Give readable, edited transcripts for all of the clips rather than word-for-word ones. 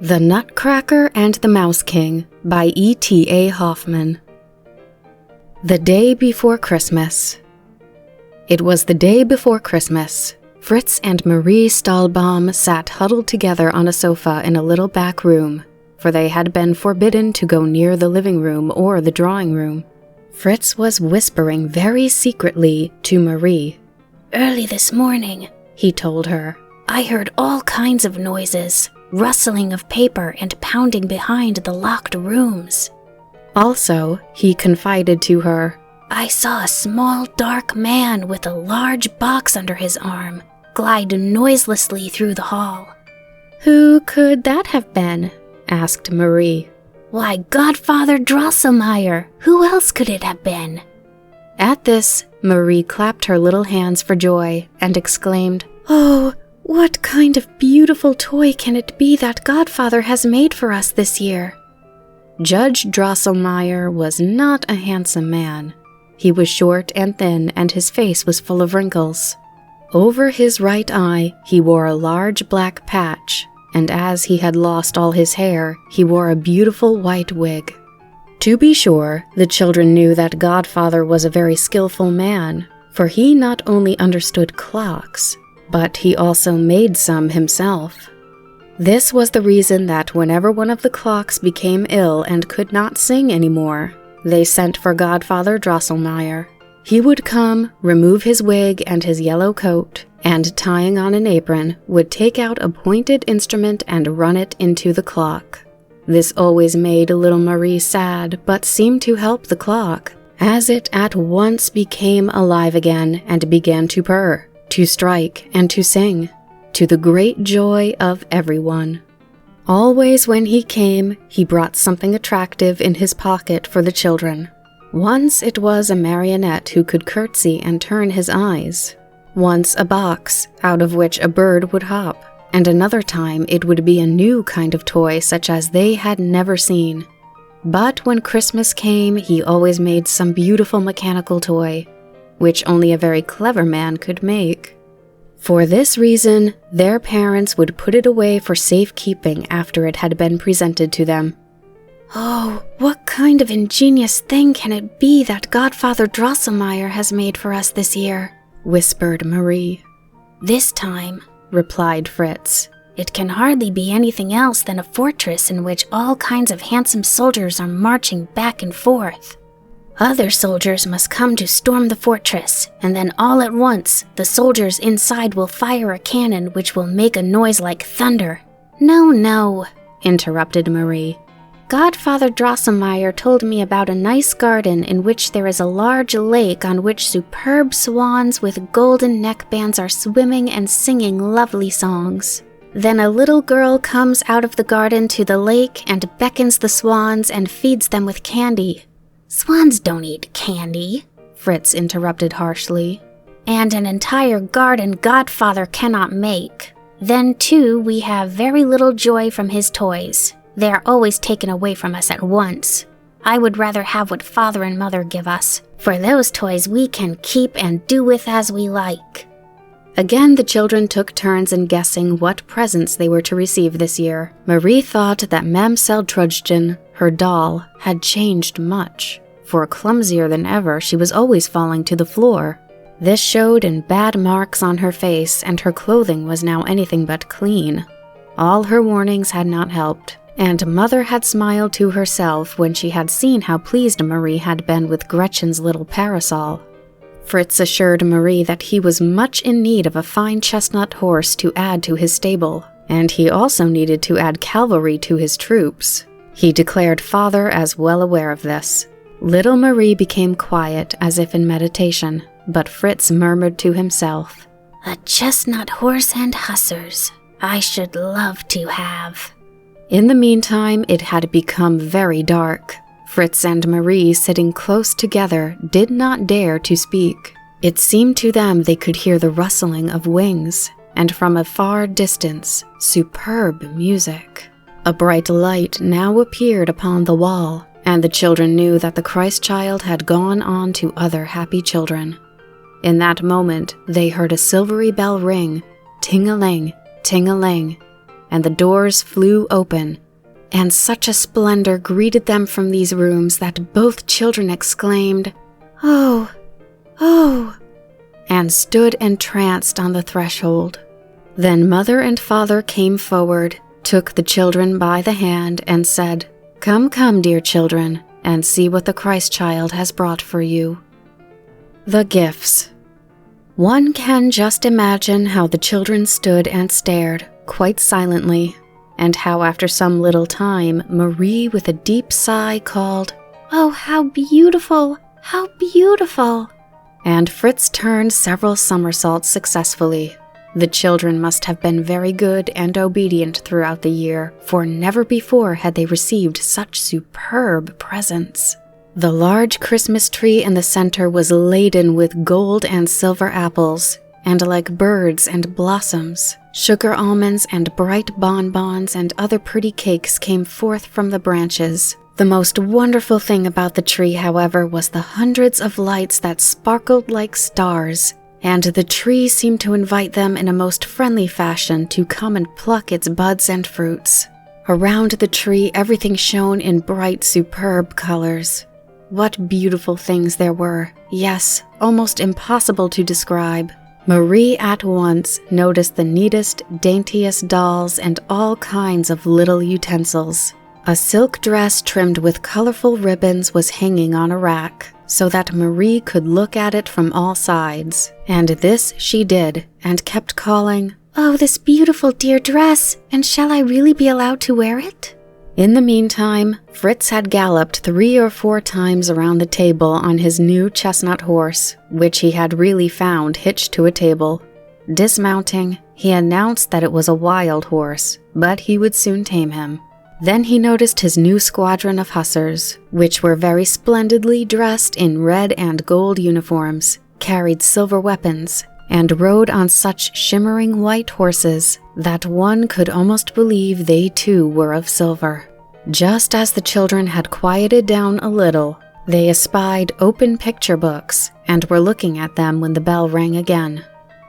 The Nutcracker and the Mouse-King by E.T.A. Hoffman. The day before Christmas. It was the day before Christmas. Fritz and Marie Stahlbaum sat huddled together on a sofa in a little back room, for they had been forbidden to go near the living room or the drawing room. Fritz was whispering very secretly to Marie. "Early this morning," he told her, "I heard all kinds of noises, rustling of paper and pounding behind the locked rooms. Also, he confided to her, I saw a small dark man with a large box under his arm glide noiselessly through the hall." "Who could that have been?" asked Marie. "Why, Godfather Drosselmeyer! Who else could it have been?" At this, Marie clapped her little hands for joy and exclaimed, "Oh, what kind of beautiful toy can it be that Godfather has made for us this year?" Judge Drosselmeyer was not a handsome man. He was short and thin, and his face was full of wrinkles. Over his right eye, he wore a large black patch, and as he had lost all his hair, he wore a beautiful white wig. To be sure, the children knew that Godfather was a very skillful man, for he not only understood clocks, but he also made some himself. This was the reason that whenever one of the clocks became ill and could not sing anymore, they sent for Godfather Drosselmeyer. He would come, remove his wig and his yellow coat, and tying on an apron, would take out a pointed instrument and run it into the clock. This always made little Marie sad, but seemed to help the clock, as it at once became alive again and began to purr, to strike, and to sing, to the great joy of everyone. Always when he came, he brought something attractive in his pocket for the children. Once it was a marionette who could curtsy and turn his eyes. Once a box, out of which a bird would hop, and another time it would be a new kind of toy such as they had never seen. But when Christmas came, he always made some beautiful mechanical toy, which only a very clever man could make. For this reason, their parents would put it away for safekeeping after it had been presented to them. "Oh, what kind of ingenious thing can it be that Godfather Drosselmeyer has made for us this year?" whispered Marie. "This time," replied Fritz, "it can hardly be anything else than a fortress in which all kinds of handsome soldiers are marching back and forth. Other soldiers must come to storm the fortress, and then all at once the soldiers inside will fire a cannon which will make a noise like thunder." "No, no," interrupted Marie. "Godfather Drosselmeyer told me about a nice garden in which there is a large lake on which superb swans with golden neckbands are swimming and singing lovely songs. Then a little girl comes out of the garden to the lake and beckons the swans and feeds them with candy." "Swans don't eat candy," Fritz interrupted harshly. "And an entire garden Godfather cannot make. Then, too, we have very little joy from his toys. They are always taken away from us at once. I would rather have what Father and Mother give us, for those toys we can keep and do with as we like." Again the children took turns in guessing what presents they were to receive this year. Marie thought that Mamselle Trudchen, her doll, had changed much, for clumsier than ever she was always falling to the floor. This showed in bad marks on her face, and her clothing was now anything but clean. All her warnings had not helped, and Mother had smiled to herself when she had seen how pleased Marie had been with Gretchen's little parasol. Fritz assured Marie that he was much in need of a fine chestnut horse to add to his stable, and he also needed to add cavalry to his troops. He declared Father as well aware of this. Little Marie became quiet as if in meditation, but Fritz murmured to himself, "A chestnut horse and hussars, I should love to have." In the meantime, it had become very dark. Fritz and Marie, sitting close together, did not dare to speak. It seemed to them they could hear the rustling of wings, and from a far distance, superb music. A bright light now appeared upon the wall, and the children knew that the Christ child had gone on to other happy children. In that moment, they heard a silvery bell ring, ting-a-ling, ting-a-ling, and the doors flew open. And such a splendor greeted them from these rooms that both children exclaimed, "Oh, oh," and stood entranced on the threshold. Then mother and father came forward, took the children by the hand, and said, "Come, come, dear children, and see what the Christ child has brought for you." The gifts. One can just imagine how the children stood and stared, quite silently, and how after some little time, Marie with a deep sigh called, "Oh, how beautiful! How beautiful!" and Fritz turned several somersaults successfully. The children must have been very good and obedient throughout the year, for never before had they received such superb presents. The large Christmas tree in the center was laden with gold and silver apples, and like birds and blossoms, sugar almonds and bright bonbons and other pretty cakes came forth from the branches. The most wonderful thing about the tree, however, was the hundreds of lights that sparkled like stars, and the tree seemed to invite them in a most friendly fashion to come and pluck its buds and fruits. Around the tree, everything shone in bright, superb colors. What beautiful things there were, yes, almost impossible to describe. Marie at once noticed the neatest, daintiest dolls and all kinds of little utensils. A silk dress trimmed with colorful ribbons was hanging on a rack, so that Marie could look at it from all sides. And this she did, and kept calling, "Oh, this beautiful dear dress, and shall I really be allowed to wear it?" In the meantime, Fritz had galloped 3 or 4 times around the table on his new chestnut horse, which he had really found hitched to a table. Dismounting, he announced that it was a wild horse, but he would soon tame him. Then he noticed his new squadron of hussars, which were very splendidly dressed in red and gold uniforms, carried silver weapons, and rode on such shimmering white horses that one could almost believe they too were of silver. Just as the children had quieted down a little, they espied open picture books and were looking at them when the bell rang again.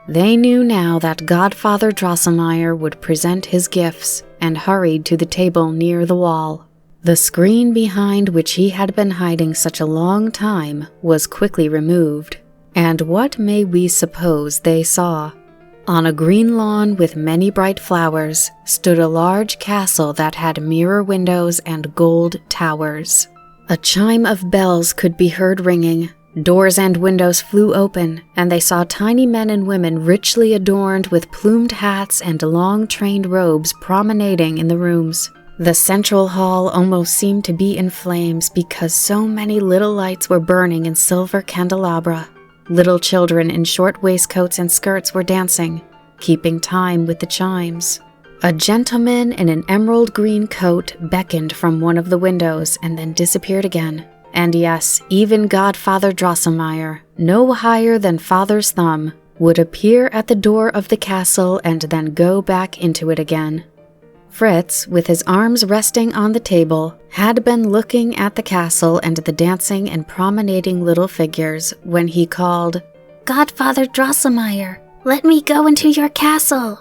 They knew now that Godfather Drosselmeyer would present his gifts, and hurried to the table near the wall. The screen behind which he had been hiding such a long time was quickly removed, and what may we suppose they saw? On a green lawn with many bright flowers stood a large castle that had mirror windows and gold towers. A chime of bells could be heard ringing. Doors and windows flew open, and they saw tiny men and women richly adorned with plumed hats and long trained robes promenading in the rooms. The central hall almost seemed to be in flames because so many little lights were burning in silver candelabra. Little children in short waistcoats and skirts were dancing, keeping time with the chimes. A gentleman in an emerald green coat beckoned from one of the windows and then disappeared again. And yes, even Godfather Drosselmeyer, no higher than father's thumb, would appear at the door of the castle and then go back into it again. Fritz, with his arms resting on the table, had been looking at the castle and the dancing and promenading little figures when he called, "Godfather Drosselmeyer, let me go into your castle."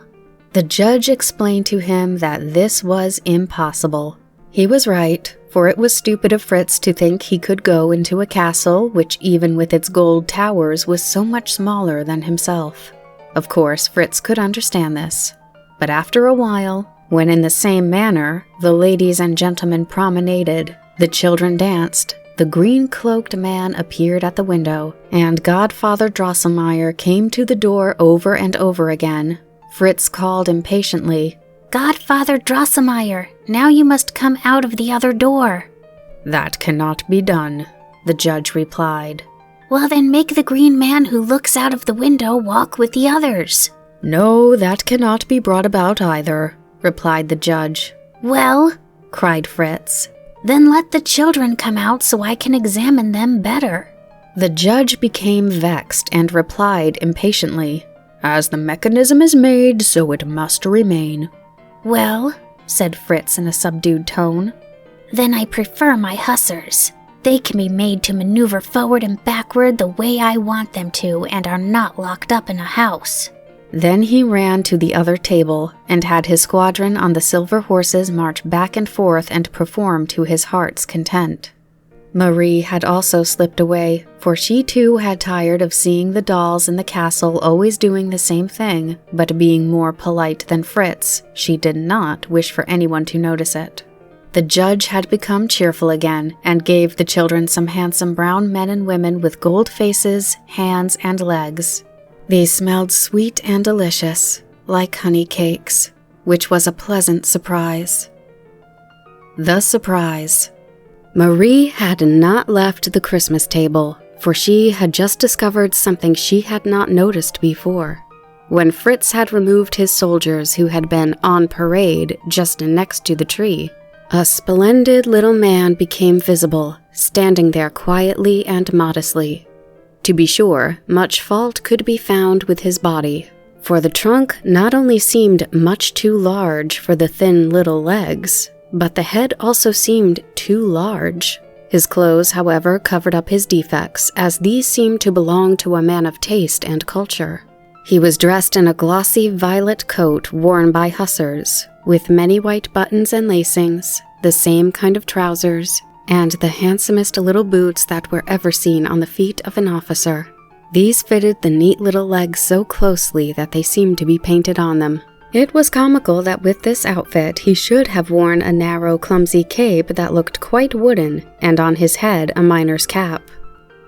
The judge explained to him that this was impossible. He was right, for it was stupid of Fritz to think he could go into a castle which even with its gold towers was so much smaller than himself. Of course, Fritz could understand this. But after a while, when in the same manner the ladies and gentlemen promenaded, the children danced, the green-cloaked man appeared at the window, and Godfather Drosselmeyer came to the door over and over again. Fritz called impatiently, "Godfather Drosselmeyer, now you must come out of the other door." "That cannot be done," the judge replied. "Well, then make the green man who looks out of the window walk with the others." "No, that cannot be brought about either," replied the judge. "Well," cried Fritz, "then let the children come out so I can examine them better." The judge became vexed and replied impatiently, "As the mechanism is made, so it must remain." "Well," said Fritz in a subdued tone, "then I prefer my hussars. They can be made to maneuver forward and backward the way I want them to and are not locked up in a house." Then he ran to the other table and had his squadron on the silver horses march back and forth and perform to his heart's content. Marie had also slipped away, for she too had tired of seeing the dolls in the castle always doing the same thing, but being more polite than Fritz. She did not wish for anyone to notice it. The judge had become cheerful again and gave the children some handsome brown men and women with gold faces, hands, and legs. These smelled sweet and delicious, like honey cakes, which was a pleasant surprise. The surprise. Marie had not left the Christmas table, for she had just discovered something she had not noticed before. When Fritz had removed his soldiers who had been on parade just next to the tree, a splendid little man became visible, standing there quietly and modestly. To be sure, much fault could be found with his body, for the trunk not only seemed much too large for the thin little legs, but the head also seemed too large. His clothes, however, covered up his defects, as these seemed to belong to a man of taste and culture. He was dressed in a glossy violet coat worn by hussars, with many white buttons and lacings, the same kind of trousers, and the handsomest little boots that were ever seen on the feet of an officer. These fitted the neat little legs so closely that they seemed to be painted on them. It was comical that with this outfit he should have worn a narrow, clumsy cape that looked quite wooden, and on his head a miner's cap.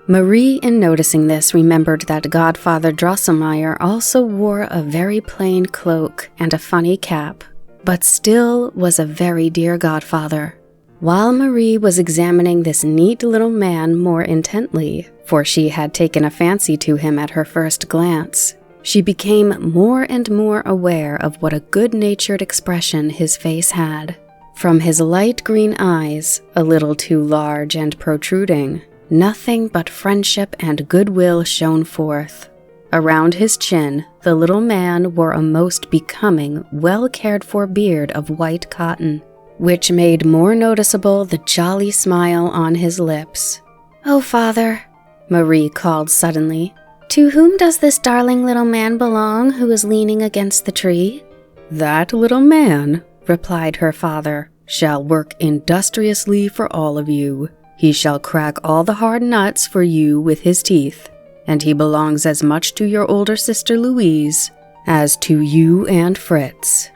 Marie, in noticing this, remembered that Godfather Drosselmeyer also wore a very plain cloak and a funny cap, but still was a very dear godfather. While Marie was examining this neat little man more intently, for she had taken a fancy to him at her first glance, she became more and more aware of what a good-natured expression his face had. From his light green eyes, a little too large and protruding, nothing but friendship and goodwill shone forth. Around his chin, the little man wore a most becoming, well-cared-for beard of white cotton, which made more noticeable the jolly smile on his lips. "Oh, Father," Marie called suddenly, "to whom does this darling little man belong who is leaning against the tree?" "That little man," replied her father, "shall work industriously for all of you. He shall crack all the hard nuts for you with his teeth, and he belongs as much to your older sister Louise as to you and Fritz."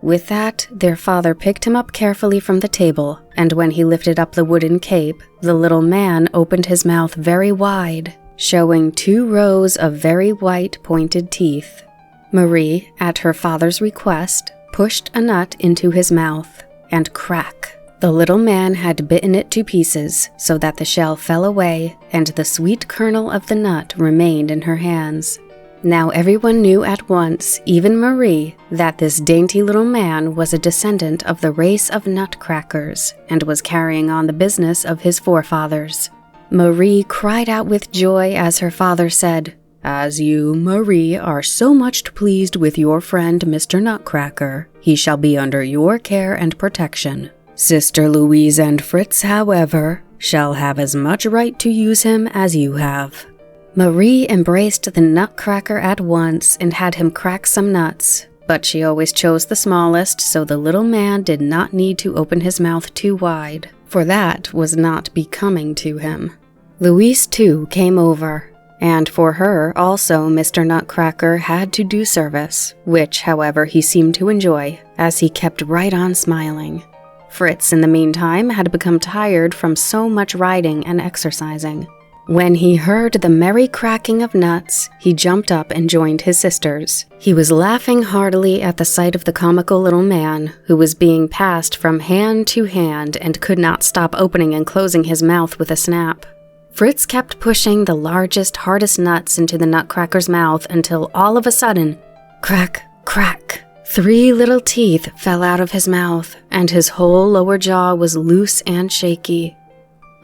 With that, their father picked him up carefully from the table, and when he lifted up the wooden cape, the little man opened his mouth very wide, showing 2 rows of very white pointed teeth. Marie, at her father's request, pushed a nut into his mouth, and crack! The little man had bitten it to pieces, so that the shell fell away, and the sweet kernel of the nut remained in her hands. Now everyone knew at once, even Marie, that this dainty little man was a descendant of the race of Nutcrackers, and was carrying on the business of his forefathers. Marie cried out with joy as her father said, "As you, Marie, are so much pleased with your friend Mr. Nutcracker, he shall be under your care and protection. Sister Louise and Fritz, however, shall have as much right to use him as you have." Marie embraced the Nutcracker at once and had him crack some nuts, but she always chose the smallest, so the little man did not need to open his mouth too wide, for that was not becoming to him. Louise, too, came over, and for her also Mr. Nutcracker had to do service, which, however, he seemed to enjoy, as he kept right on smiling. Fritz, in the meantime, had become tired from so much riding and exercising. When he heard the merry cracking of nuts, he jumped up and joined his sisters. He was laughing heartily at the sight of the comical little man, who was being passed from hand to hand and could not stop opening and closing his mouth with a snap. Fritz kept pushing the largest, hardest nuts into the Nutcracker's mouth until all of a sudden, crack, crack, 3 little teeth fell out of his mouth, and his whole lower jaw was loose and shaky.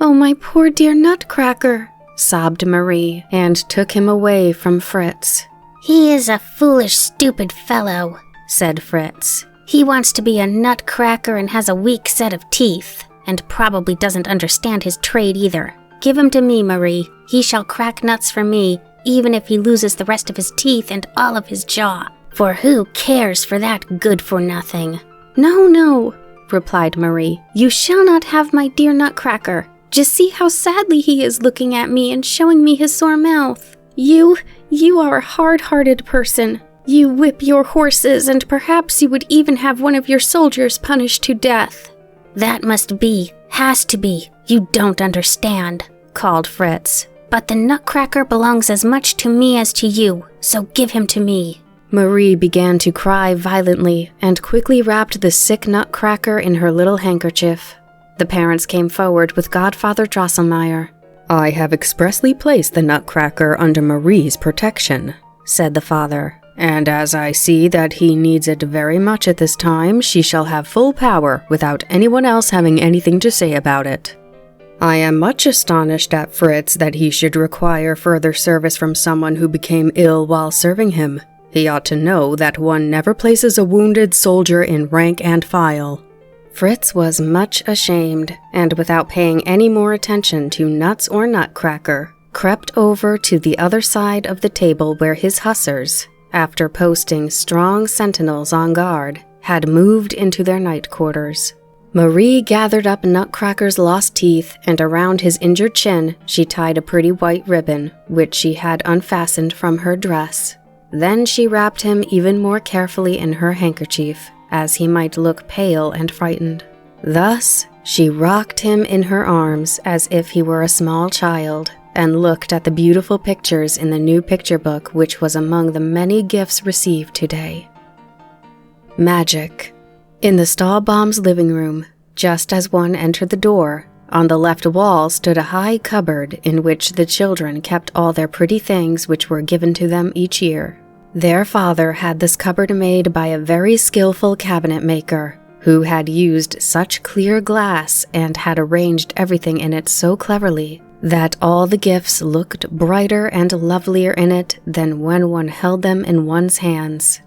"Oh, my poor dear Nutcracker," sobbed Marie, and took him away from Fritz. "He is a foolish, stupid fellow," said Fritz. "He wants to be a nutcracker and has a weak set of teeth, and probably doesn't understand his trade either. Give him to me, Marie. He shall crack nuts for me, even if he loses the rest of his teeth and all of his jaw. For who cares for that good-for-nothing?" "No, no," replied Marie. "You shall not have my dear Nutcracker. Just see how sadly he is looking at me and showing me his sore mouth. You are a hard-hearted person. You whip your horses, and perhaps you would even have one of your soldiers punished to death." "That has to be. You don't understand," called Fritz. "But the Nutcracker belongs as much to me as to you, so give him to me." Marie began to cry violently and quickly wrapped the sick Nutcracker in her little handkerchief. The parents came forward with Godfather Drosselmeyer. "I have expressly placed the Nutcracker under Marie's protection," said the father, "and as I see that he needs it very much at this time, she shall have full power without anyone else having anything to say about it. I am much astonished at Fritz that he should require further service from someone who became ill while serving him. He ought to know that one never places a wounded soldier in rank and file." Fritz was much ashamed, and without paying any more attention to Nuts or Nutcracker, crept over to the other side of the table where his hussars, after posting strong sentinels on guard, had moved into their night quarters. Marie gathered up Nutcracker's lost teeth, and around his injured chin she tied a pretty white ribbon, which she had unfastened from her dress. Then she wrapped him even more carefully in her handkerchief, as he might look pale and frightened. Thus, she rocked him in her arms as if he were a small child, and looked at the beautiful pictures in the new picture book which was among the many gifts received today. Magic. In the Stahlbaum's living room, just as one entered the door, on the left wall stood a high cupboard in which the children kept all their pretty things which were given to them each year. Their father had this cupboard made by a very skillful cabinet maker, who had used such clear glass and had arranged everything in it so cleverly that all the gifts looked brighter and lovelier in it than when one held them in one's hands.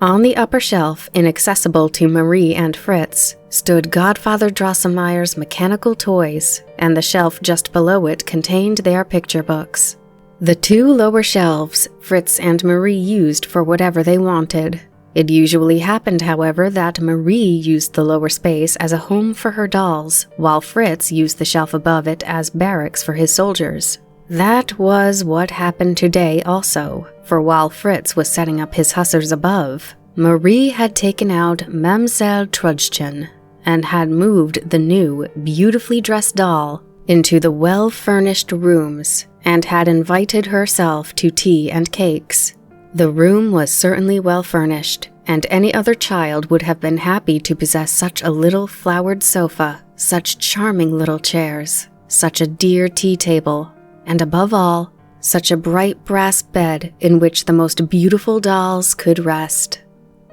On the upper shelf, inaccessible to Marie and Fritz, stood Godfather Drosselmeyer's mechanical toys, and the shelf just below it contained their picture books. The two lower shelves Fritz and Marie used for whatever they wanted. It usually happened, however, that Marie used the lower space as a home for her dolls, while Fritz used the shelf above it as barracks for his soldiers. That was what happened today also, for while Fritz was setting up his hussars above, Marie had taken out Mamselle Trudchen and had moved the new, beautifully dressed doll into the well-furnished rooms and had invited herself to tea and cakes. The room was certainly well furnished, and any other child would have been happy to possess such a little flowered sofa, such charming little chairs, such a dear tea table, and above all, such a bright brass bed in which the most beautiful dolls could rest.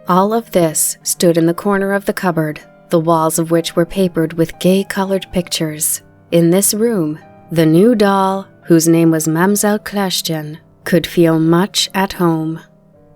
All of this stood in the corner of the cupboard, the walls of which were papered with gay-colored pictures. In this room, the new doll, whose name was Mamselle Klöschchen, could feel much at home.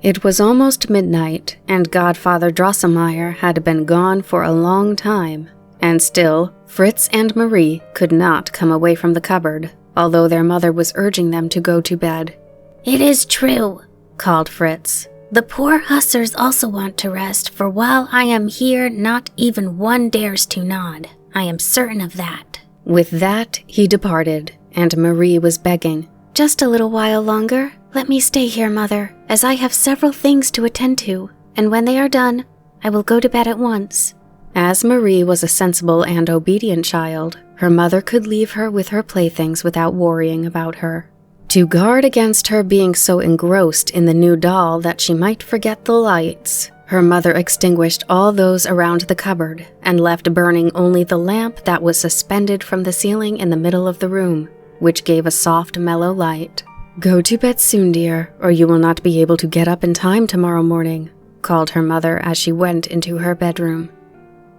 It was almost midnight, and Godfather Drosselmeyer had been gone for a long time, and still Fritz and Marie could not come away from the cupboard, although their mother was urging them to go to bed. "It is true," called Fritz. "The poor hussars also want to rest, for while I am here, not even one dares to nod. I am certain of that." With that, he departed, and Marie was begging, "Just a little while longer. Let me stay here, Mother, as I have several things to attend to, and when they are done, I will go to bed at once." As Marie was a sensible and obedient child, her mother could leave her with her playthings without worrying about her. To guard against her being so engrossed in the new doll that she might forget the lights, her mother extinguished all those around the cupboard and left burning only the lamp that was suspended from the ceiling in the middle of the room, which gave a soft, mellow light. "Go to bed soon, dear, or you will not be able to get up in time tomorrow morning," called her mother as she went into her bedroom.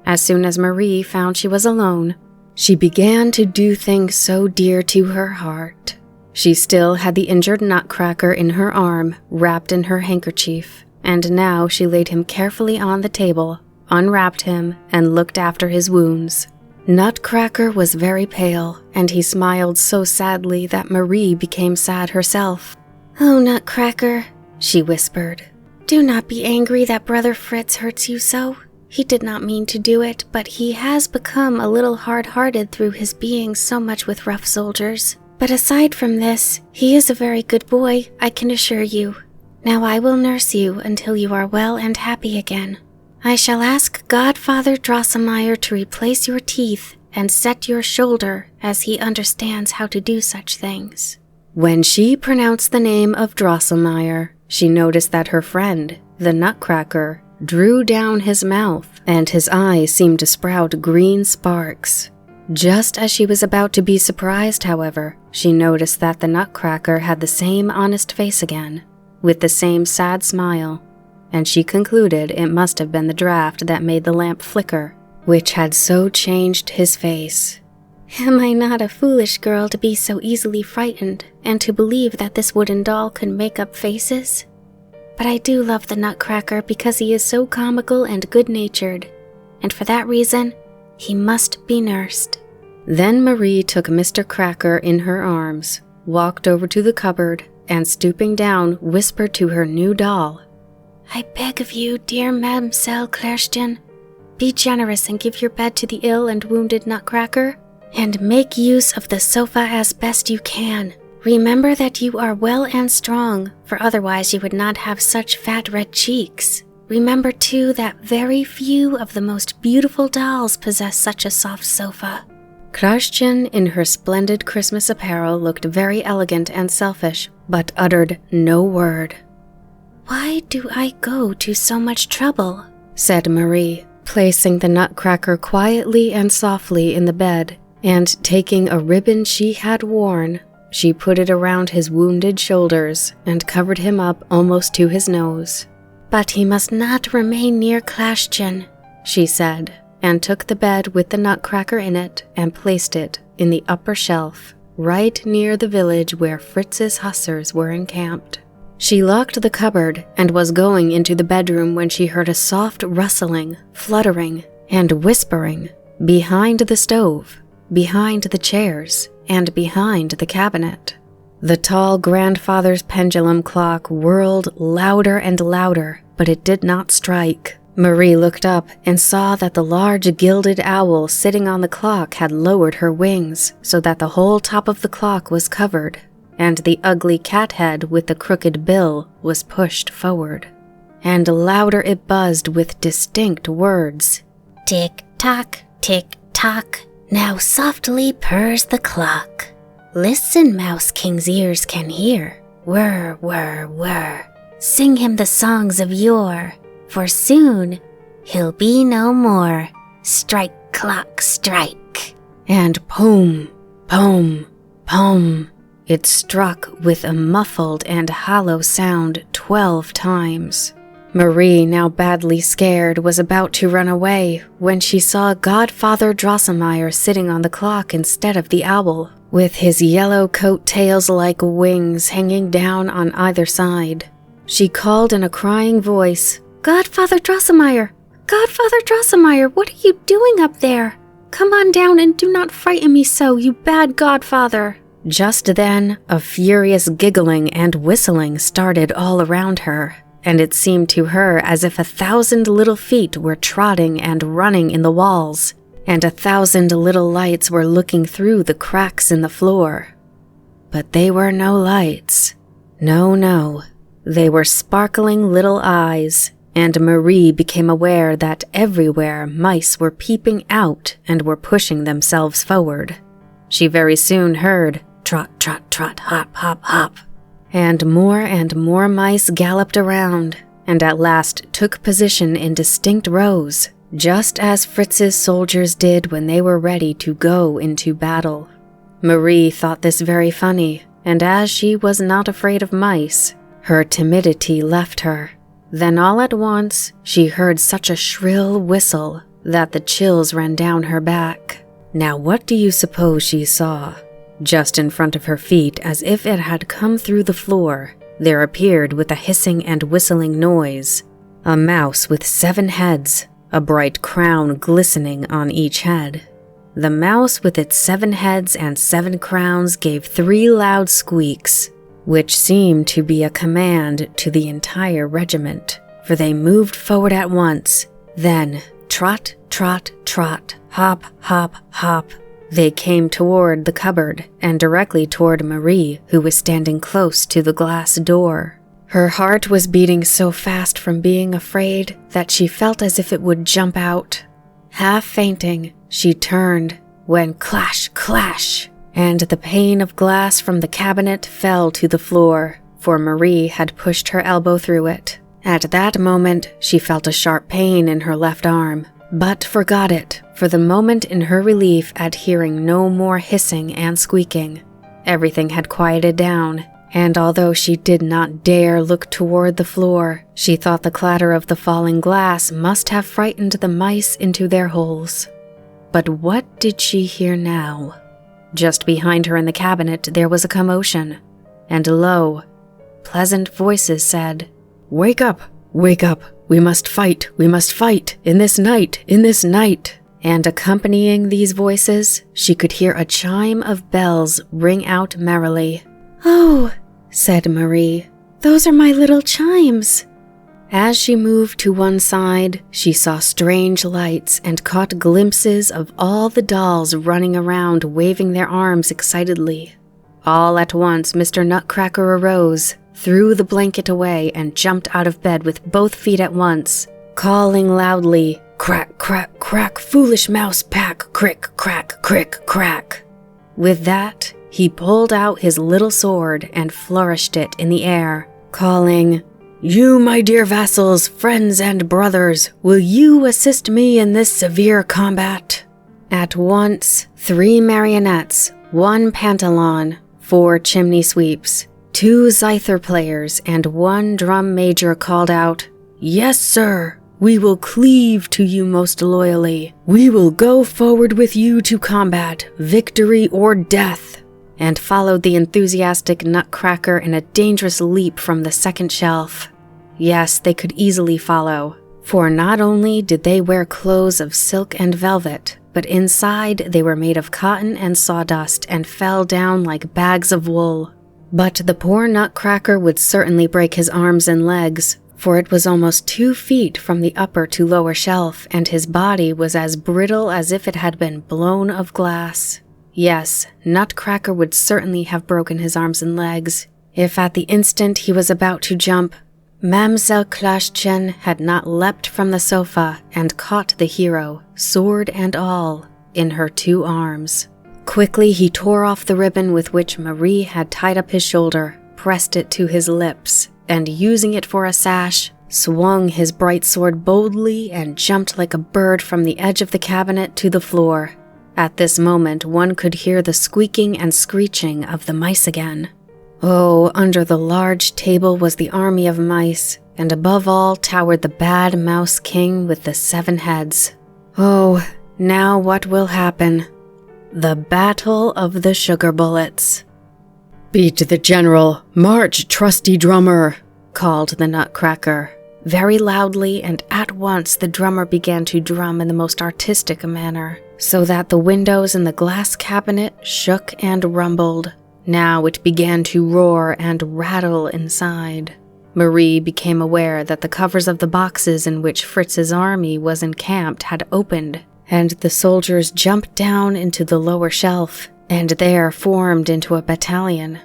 As soon as Marie found she was alone, she began to do things so dear to her heart. She still had the injured Nutcracker in her arm, wrapped in her handkerchief, and now she laid him carefully on the table, unwrapped him, and looked after his wounds. Nutcracker was very pale, and he smiled so sadly that Marie became sad herself. "Oh, Nutcracker," she whispered, "do not be angry that Brother Fritz hurts you so. He did not mean to do it, but he has become a little hard-hearted through his being so much with rough soldiers. But aside from this, he is a very good boy, I can assure you. Now I will nurse you until you are well and happy again. I shall ask Godfather Drosselmeyer to replace your teeth and set your shoulder, as he understands how to do such things." When she pronounced the name of Drosselmeyer, she noticed that her friend, the Nutcracker, drew down his mouth, and his eyes seemed to sprout green sparks. Just as she was about to be surprised, however, she noticed that the Nutcracker had the same honest face again, with the same sad smile, and she concluded it must have been the draft that made the lamp flicker, which had so changed his face. "Am I not a foolish girl to be so easily frightened and to believe that this wooden doll can make up faces? But I do love the Nutcracker because he is so comical and good-natured, and for that reason, he must be nursed." Then Marie took Mr. Cracker in her arms, walked over to the cupboard, and stooping down, whispered to her new doll, "I beg of you, dear Mademoiselle Clairstein, be generous and give your bed to the ill and wounded Nutcracker, and make use of the sofa as best you can. Remember that you are well and strong, for otherwise you would not have such fat red cheeks. Remember, too, that very few of the most beautiful dolls possess such a soft sofa." Clairstein, in her splendid Christmas apparel, looked very elegant and selfish, but uttered no word. "Why do I go to so much trouble?" said Marie, placing the Nutcracker quietly and softly in the bed, and taking a ribbon she had worn, she put it around his wounded shoulders and covered him up almost to his nose. "But he must not remain near Clairstein," she said, and took the bed with the Nutcracker in it and placed it in the upper shelf, right near the village where Fritz's hussars were encamped. She locked the cupboard and was going into the bedroom when she heard a soft rustling, fluttering, and whispering behind the stove, behind the chairs, and behind the cabinet. The tall grandfather's pendulum clock whirled louder and louder, but it did not strike. Marie looked up and saw that the large gilded owl sitting on the clock had lowered her wings so that the whole top of the clock was covered, and the ugly cat head with the crooked bill was pushed forward. And louder it buzzed with distinct words. "Tick-tock, tick-tock, now softly purrs the clock. Listen, Mouse-King's ears can hear. Whir, whir, whir. Sing him the songs of yore, for soon he'll be no more. Strike, clock, strike." And pom, pom, pom. It struck with a muffled and hollow sound 12 times. Marie, now badly scared, was about to run away when she saw Godfather Drosselmeyer sitting on the clock instead of the owl, with his yellow coat tails like wings hanging down on either side. She called in a crying voice, "Godfather Drosselmeyer! Godfather Drosselmeyer, what are you doing up there? Come on down and do not frighten me so, you bad godfather." Just then, a furious giggling and whistling started all around her, and it seemed to her as if 1,000 little feet were trotting and running in the walls, and 1,000 little lights were looking through the cracks in the floor. But they were no lights. No, they were sparkling little eyes, and Marie became aware that everywhere mice were peeping out and were pushing themselves forward. She very soon heard trot, trot, trot, hop, hop, hop, and more mice galloped around, and at last took position in distinct rows, just as Fritz's soldiers did when they were ready to go into battle. Marie thought this very funny, and as she was not afraid of mice, her timidity left her. Then all at once, she heard such a shrill whistle that the chills ran down her back. Now what do you suppose she saw? Just in front of her feet, as if it had come through the floor, there appeared with a hissing and whistling noise a mouse with 7 heads, a bright crown glistening on each head. The mouse with its 7 heads and 7 crowns gave 3 loud squeaks, which seemed to be a command to the entire regiment, for they moved forward at once. Then, trot, trot, trot, hop, hop, hop, they came toward the cupboard and directly toward Marie, who was standing close to the glass door. Her heart was beating so fast from being afraid that she felt as if it would jump out. Half fainting, she turned when clash, clash, and the pane of glass from the cabinet fell to the floor, for Marie had pushed her elbow through it. At that moment, she felt a sharp pain in her left arm, but forgot it for the moment in her relief at hearing no more hissing and squeaking. Everything had quieted down, and although she did not dare look toward the floor, she thought the clatter of the falling glass must have frightened the mice into their holes. But what did she hear now? Just behind her in the cabinet there was a commotion, and low, pleasant voices said, "Wake up! Wake up! We must fight! We must fight! In this night! In this night!" And accompanying these voices, she could hear a chime of bells ring out merrily. "Oh," said Marie, "those are my little chimes." As she moved to one side, she saw strange lights and caught glimpses of all the dolls running around waving their arms excitedly. All at once, Mr. Nutcracker arose, threw the blanket away, and jumped out of bed with both feet at once, calling loudly, "Crack, crack, crack, foolish mouse pack, crick, crack, crick, crack." With that, he pulled out his little sword and flourished it in the air, calling, "You, my dear vassals, friends and brothers, will you assist me in this severe combat?" At once, 3 marionettes, 1 pantalon, 4 chimney sweeps, 2 zither players, and 1 drum major called out, "Yes, sir, we will cleave to you most loyally. We will go forward with you to combat, victory or death," and followed the enthusiastic Nutcracker in a dangerous leap from the second shelf. Yes, they could easily follow, for not only did they wear clothes of silk and velvet, but inside they were made of cotton and sawdust and fell down like bags of wool. But the poor Nutcracker would certainly break his arms and legs, for it was almost 2 feet from the upper to lower shelf, and his body was as brittle as if it had been blown of glass. Yes, Nutcracker would certainly have broken his arms and legs, if at the instant he was about to jump, Mamselle Clashchen had not leapt from the sofa and caught the hero, sword and all, in her 2 arms. Quickly he tore off the ribbon with which Marie had tied up his shoulder, pressed it to his lips, and using it for a sash, swung his bright sword boldly and jumped like a bird from the edge of the cabinet to the floor. At this moment one could hear the squeaking and screeching of the mice again. Oh, under the large table was the army of mice, and above all towered the bad Mouse-King with the 7 heads. Oh, now what will happen? The Battle of the Sugar Bullets. "Beat the general! March, trusty drummer!" called the Nutcracker. Very loudly, and at once the drummer began to drum in the most artistic manner, so that the windows in the glass cabinet shook and rumbled. Now it began to roar and rattle inside. Marie became aware that the covers of the boxes in which Fritz's army was encamped had opened, and the soldiers jumped down into the lower shelf, and there formed into a battalion.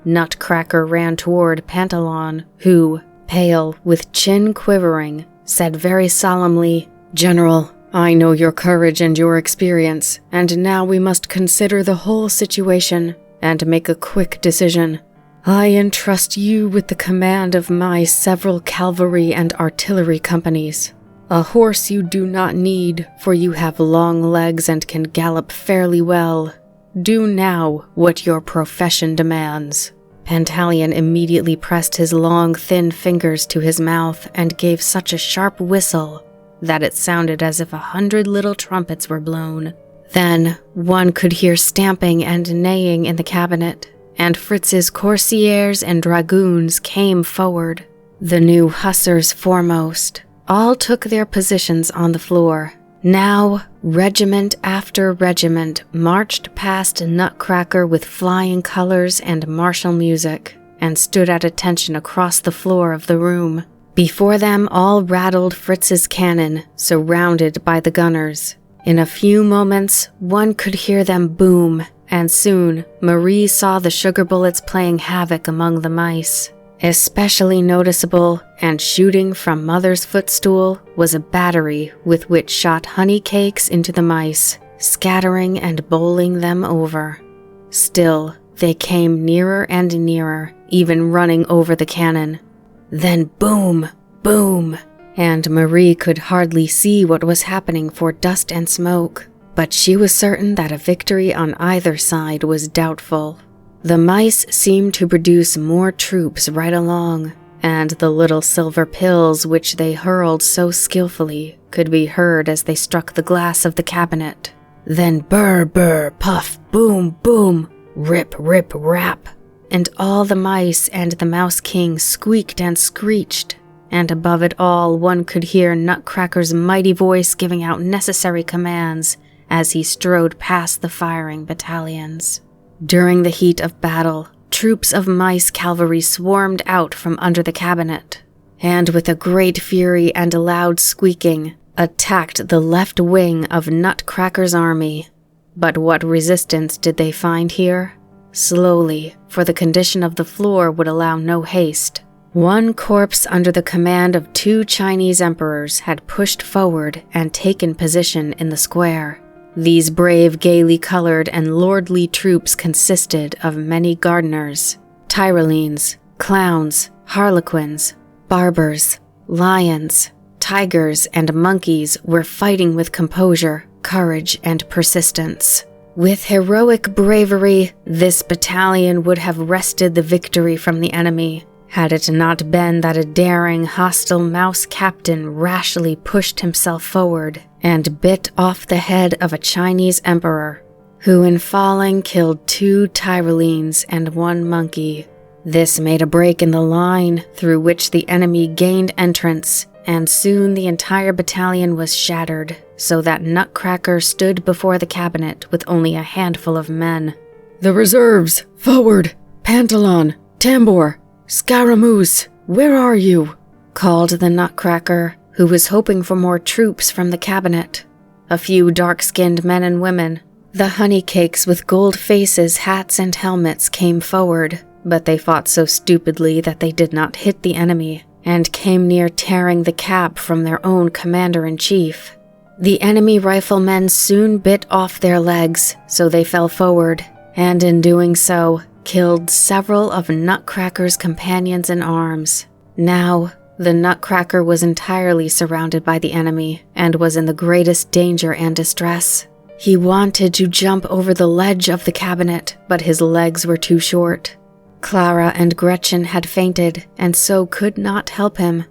Nutcracker ran toward Pantalon, who, pale, with chin quivering, said very solemnly, "General, I know your courage and your experience, and now we must consider the whole situation and make a quick decision. I entrust you with the command of my several cavalry and artillery companies. A horse you do not need, for you have long legs and can gallop fairly well. Do now what your profession demands." Pantaleon immediately pressed his long, thin fingers to his mouth and gave such a sharp whistle that it sounded as if 100 little trumpets were blown. Then one could hear stamping and neighing in the cabinet, and Fritz's coursiers and dragoons came forward, the new hussars foremost. All took their positions on the floor. Now, regiment after regiment marched past Nutcracker with flying colors and martial music, and stood at attention across the floor of the room. Before them all rattled Fritz's cannon, surrounded by the gunners. In a few moments, one could hear them boom, and soon Marie saw the sugar bullets playing havoc among the mice. Especially noticeable, and shooting from Mother's footstool, was a battery with which shot honey cakes into the mice, scattering and bowling them over. Still, they came nearer and nearer, even running over the cannon. Then boom, boom, and Marie could hardly see what was happening for dust and smoke, but she was certain that a victory on either side was doubtful. The mice seemed to produce more troops right along, and the little silver pills which they hurled so skillfully could be heard as they struck the glass of the cabinet. Then burr, burr, puff, boom, boom, rip, rip, rap, and all the mice and the Mouse-King squeaked and screeched, and above it all one could hear Nutcracker's mighty voice giving out necessary commands as he strode past the firing battalions. During the heat of battle, troops of mice cavalry swarmed out from under the cabinet, and with a great fury and a loud squeaking, attacked the left wing of Nutcracker's army. But what resistance did they find here? Slowly, for the condition of the floor would allow no haste. One corps under the command of 2 Chinese emperors had pushed forward and taken position in the square. These brave, gaily colored, and lordly troops consisted of many gardeners, Tyrolines, clowns, harlequins, barbers, lions, tigers, and monkeys were fighting with composure, courage, and persistence. With heroic bravery, this battalion would have wrested the victory from the enemy, had it not been that a daring, hostile mouse captain rashly pushed himself forward and bit off the head of a Chinese emperor, who in falling killed 2 Tyrolines and 1 monkey. This made a break in the line through which the enemy gained entrance, and soon the entire battalion was shattered, so that Nutcracker stood before the cabinet with only a handful of men. "The reserves! Forward! Pantalon! Tambour! Scaramouche! Where are you?" called the Nutcracker, who was hoping for more troops from the cabinet. A few dark-skinned men and women, the honey cakes with gold faces, hats, and helmets, came forward, but they fought so stupidly that they did not hit the enemy, and came near tearing the cap from their own commander-in-chief. The enemy riflemen soon bit off their legs, so they fell forward, and in doing so, killed several of Nutcracker's companions in arms. Now, the Nutcracker was entirely surrounded by the enemy, and was in the greatest danger and distress. He wanted to jump over the ledge of the cabinet, but his legs were too short. Clara and Gretchen had fainted, and so could not help him.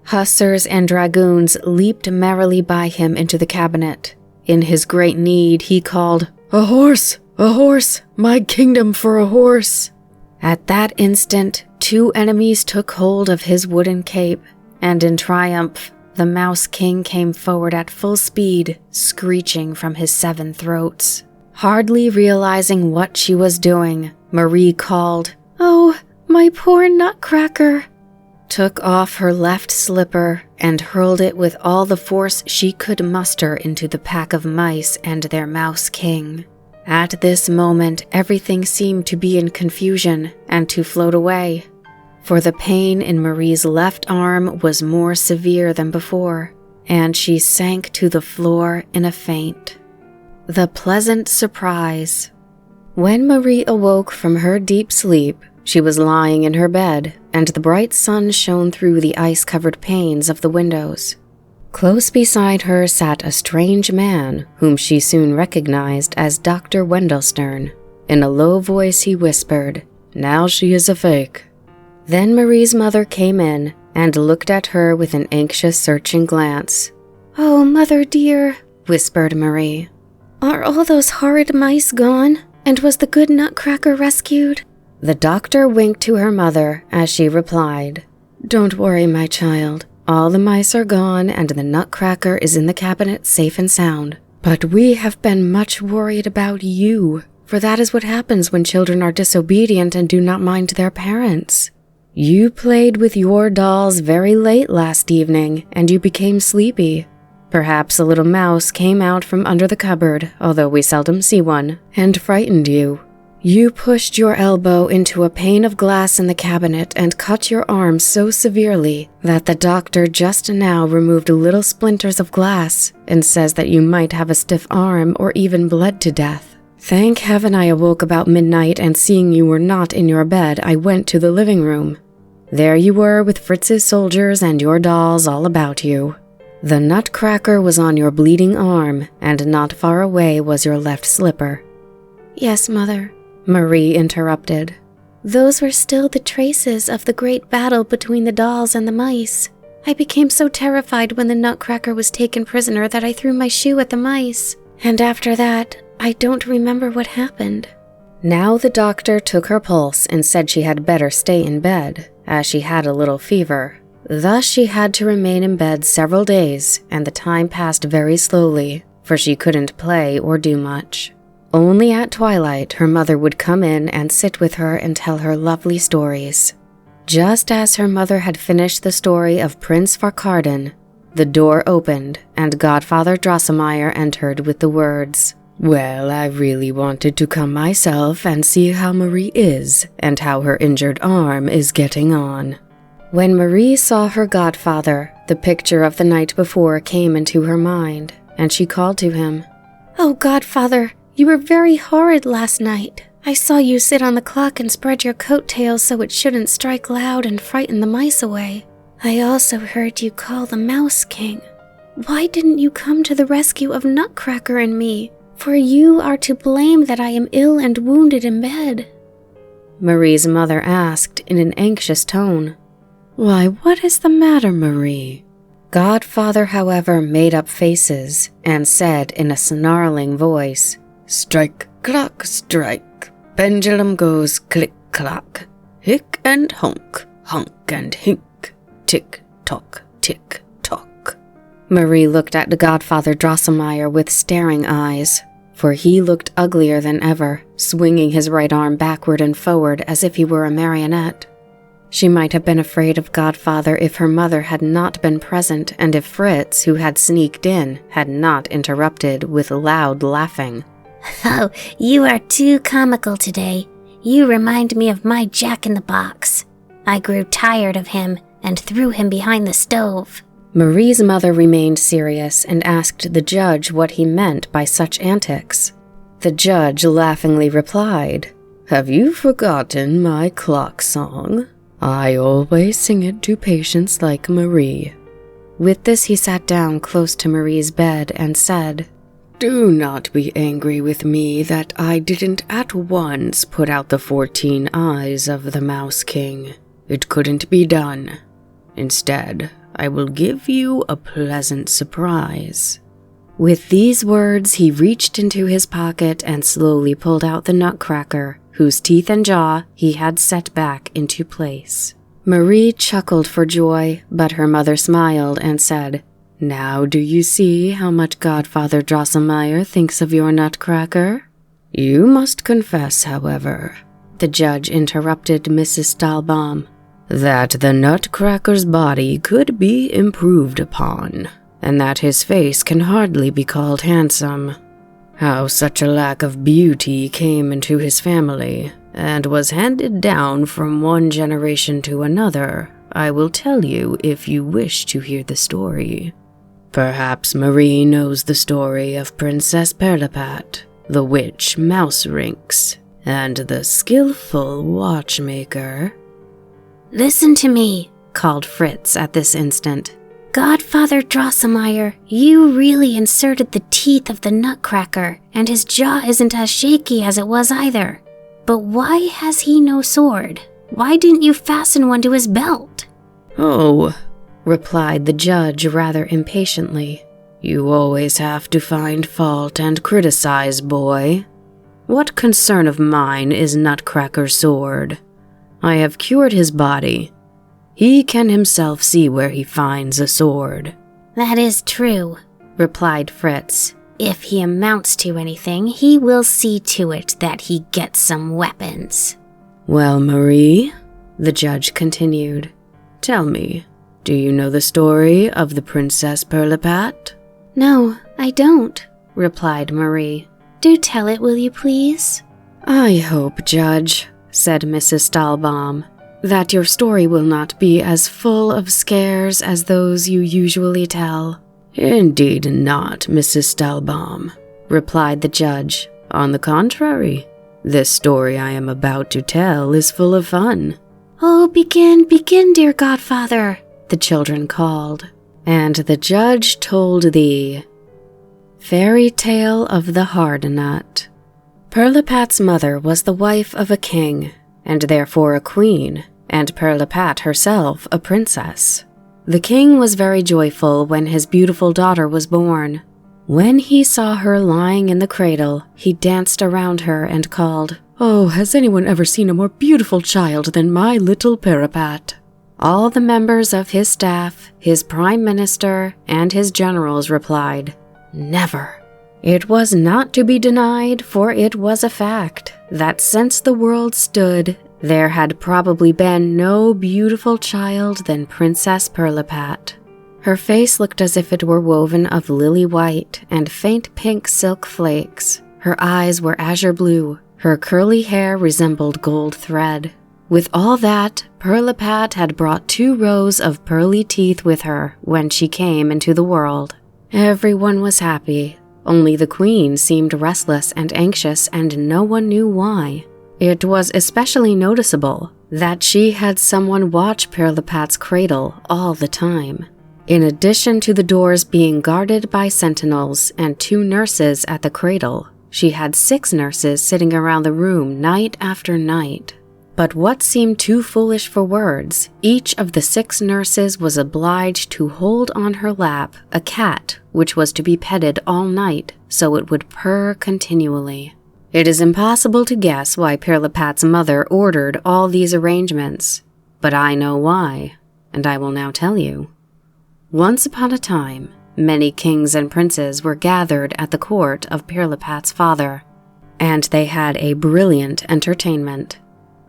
Hussars and dragoons leaped merrily by him into the cabinet. In his great need, he called, "A horse! A horse! My kingdom for a horse!" At that instant, 2 enemies took hold of his wooden cape, and in triumph, the Mouse-King came forward at full speed, screeching from his 7 throats. Hardly realizing what she was doing, Marie called, "Oh, my poor Nutcracker!" took off her left slipper and hurled it with all the force she could muster into the pack of mice and their Mouse-King. At this moment, everything seemed to be in confusion and to float away, for the pain in Marie's left arm was more severe than before, and she sank to the floor in a faint. The pleasant surprise. When Marie awoke from her deep sleep, she was lying in her bed, and the bright sun shone through the ice-covered panes of the windows. Close beside her sat a strange man, whom she soon recognized as Dr. Wendelstern. In a low voice he whispered, "Now she is a fake." Then Marie's mother came in and looked at her with an anxious, searching glance. "Oh, mother dear," whispered Marie. "Are all those horrid mice gone? And was the good Nutcracker rescued?" The doctor winked to her mother as she replied, "Don't worry, my child. All the mice are gone and the Nutcracker is in the cabinet safe and sound. But we have been much worried about you, for that is what happens when children are disobedient and do not mind their parents. You played with your dolls very late last evening, and you became sleepy. Perhaps a little mouse came out from under the cupboard, although we seldom see one, and frightened you. You pushed your elbow into a pane of glass in the cabinet and cut your arm so severely that the doctor just now removed little splinters of glass and says that you might have a stiff arm or even bled to death. Thank heaven I awoke about midnight, and seeing you were not in your bed, I went to the living room. There you were with Fritz's soldiers and your dolls all about you. The Nutcracker was on your bleeding arm, and not far away was your left slipper." "Yes, Mother," Marie interrupted. "those were still the traces of the great battle between the dolls and the mice. I became so terrified when the Nutcracker was taken prisoner that I threw my shoe at the mice. And after that, I don't remember what happened." Now the doctor took her pulse and said she had better stay in bed, as she had a little fever. Thus she had to remain in bed several days, and the time passed very slowly, for she couldn't play or do much. Only at twilight her mother would come in and sit with her and tell her lovely stories. Just as her mother had finished the story of Prince Farkarden, the door opened and Godfather Drosselmeyer entered with the words, "Well, I really wanted to come myself and see how Marie is and how her injured arm is getting on." When Marie saw her godfather, the picture of the night before came into her mind, and she called to him. "Oh, Godfather, you were very horrid last night. I saw you sit on the clock and spread your coat-tails so it shouldn't strike loud and frighten the mice away. I also heard you call the Mouse-King. Why didn't you come to the rescue of Nutcracker and me? For you are to blame that I am ill and wounded in bed." Marie's mother asked in an anxious tone. "Why, what is the matter, Marie?" Godfather, however, made up faces and said in a snarling voice, "Strike, clock, strike. Pendulum goes click, clock. Hick and honk, honk and hink. Tick, tock, tick, tock." Marie looked at the Godfather Drosselmeyer with staring eyes, for he looked uglier than ever, swinging his right arm backward and forward as if he were a marionette. She might have been afraid of Godfather if her mother had not been present and if Fritz, who had sneaked in, had not interrupted with loud laughing. "Oh, you are too comical today. You remind me of my Jack-in-the-Box. I grew tired of him and threw him behind the stove." Marie's mother remained serious and asked the judge what he meant by such antics. The judge laughingly replied, "Have you forgotten my clock song? I always sing it to patients like Marie." With this he sat down close to Marie's bed and said, "Do not be angry with me that I didn't at once put out the 14 eyes of the Mouse-King. It couldn't be done. Instead, I will give you a pleasant surprise." With these words, he reached into his pocket and slowly pulled out the Nutcracker, whose teeth and jaw he had set back into place. Marie chuckled for joy, but her mother smiled and said, "Now do you see how much Godfather Drosselmeyer thinks of your Nutcracker? You must confess, however," the judge interrupted Mrs. Stahlbaum, "that the Nutcracker's body could be improved upon, and that his face can hardly be called handsome. How such a lack of beauty came into his family, and was handed down from one generation to another, I will tell you if you wish to hear the story. Perhaps Marie knows the story of Princess Perlipat, the witch Mouse-Rinks, and the skillful watchmaker." "Listen to me," called Fritz at this instant. "Godfather Drosselmeyer, you really inserted the teeth of the Nutcracker, and his jaw isn't as shaky as it was either. But why has he no sword? Why didn't you fasten one to his belt?" "Oh," replied the judge rather impatiently, "you always have to find fault and criticize, boy. What concern of mine is Nutcracker's sword? I have cured his body. He can himself see where he finds a sword." "That is true," replied Fritz, If he amounts to anything, he will see to it that he gets some weapons. Well, Marie, the judge continued, tell me, do you know the story of the Princess Pirlipat? No, I don't, replied Marie. Do tell it, will you please? I hope, Judge, said Mrs. Stahlbaum, that your story will not be as full of scares as those you usually tell. Indeed not, Mrs. Stahlbaum, replied the judge. On the contrary, this story I am about to tell is full of fun. Oh, begin, dear godfather, the children called, and the judge told the Fairy Tale of the Hard Nut. Pirlipat's mother was the wife of a king, and therefore a queen, and Pirlipat herself a princess. The king was very joyful when his beautiful daughter was born. When he saw her lying in the cradle, he danced around her and called, "Oh, has anyone ever seen a more beautiful child than my little Pirlipat?" All the members of his staff, his prime minister, and his generals replied, "Never." It was not to be denied, for it was a fact, that since the world stood, there had probably been no beautiful child than Princess Pirlipat. Her face looked as if it were woven of lily white and faint pink silk flakes. Her eyes were azure blue. Her curly hair resembled gold thread. With all that, Pirlipat had brought 2 rows of pearly teeth with her when she came into the world. Everyone was happy. Only the queen seemed restless and anxious, and no one knew why. It was especially noticeable that she had someone watch Pirlipat's cradle all the time. In addition to the doors being guarded by sentinels and 2 nurses at the cradle, she had 6 nurses sitting around the room night after night. But what seemed too foolish for words, each of the 6 nurses was obliged to hold on her lap a cat which was to be petted all night so it would purr continually. It is impossible to guess why Pirlipat's mother ordered all these arrangements, but I know why, and I will now tell you. Once upon a time, many kings and princes were gathered at the court of Pirlipat's father, and they had a brilliant entertainment.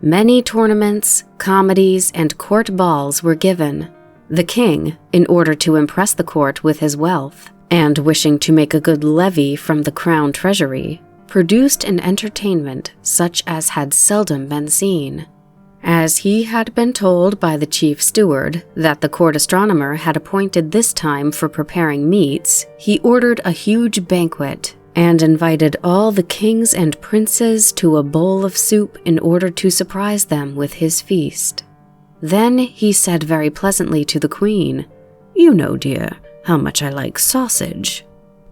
Many tournaments, comedies, and court balls were given. The king, in order to impress the court with his wealth, and wishing to make a good levy from the crown treasury, produced an entertainment such as had seldom been seen. As he had been told by the chief steward that the court astronomer had appointed this time for preparing meats, he ordered a huge banquet and invited all the kings and princes to a bowl of soup in order to surprise them with his feast. Then he said very pleasantly to the queen, "You know, dear, how much I like sausage."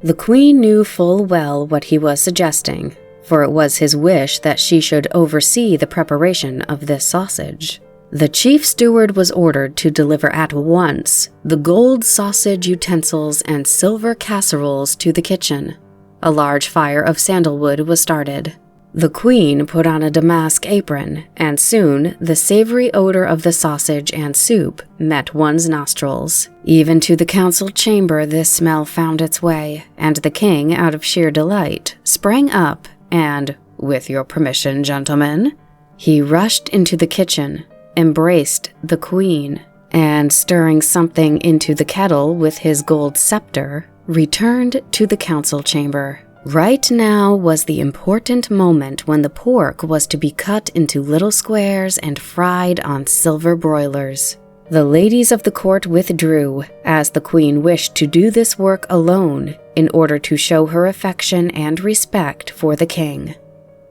The queen knew full well what he was suggesting, for it was his wish that she should oversee the preparation of this sausage. The chief steward was ordered to deliver at once the gold sausage utensils and silver casseroles to the kitchen. A large fire of sandalwood was started. The queen put on a damask apron, and soon the savory odor of the sausage and soup met one's nostrils. Even to the council chamber this smell found its way, and the king, out of sheer delight, sprang up and, "With your permission, gentlemen," he rushed into the kitchen, embraced the queen, and stirring something into the kettle with his gold scepter, returned to the council chamber. Right now was the important moment when the pork was to be cut into little squares and fried on silver broilers. The ladies of the court withdrew, as the queen wished to do this work alone in order to show her affection and respect for the king.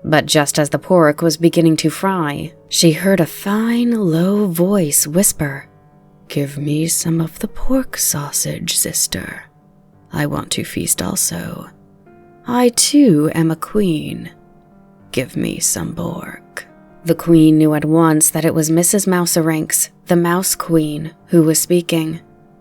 But just as the pork was beginning to fry, she heard a fine, low voice whisper, "Give me some of the pork sausage, sister. I want to feast also. I too am a queen. Give me some pork." The queen knew at once that it was Mrs. Mouserinks, the Mouse Queen, who was speaking.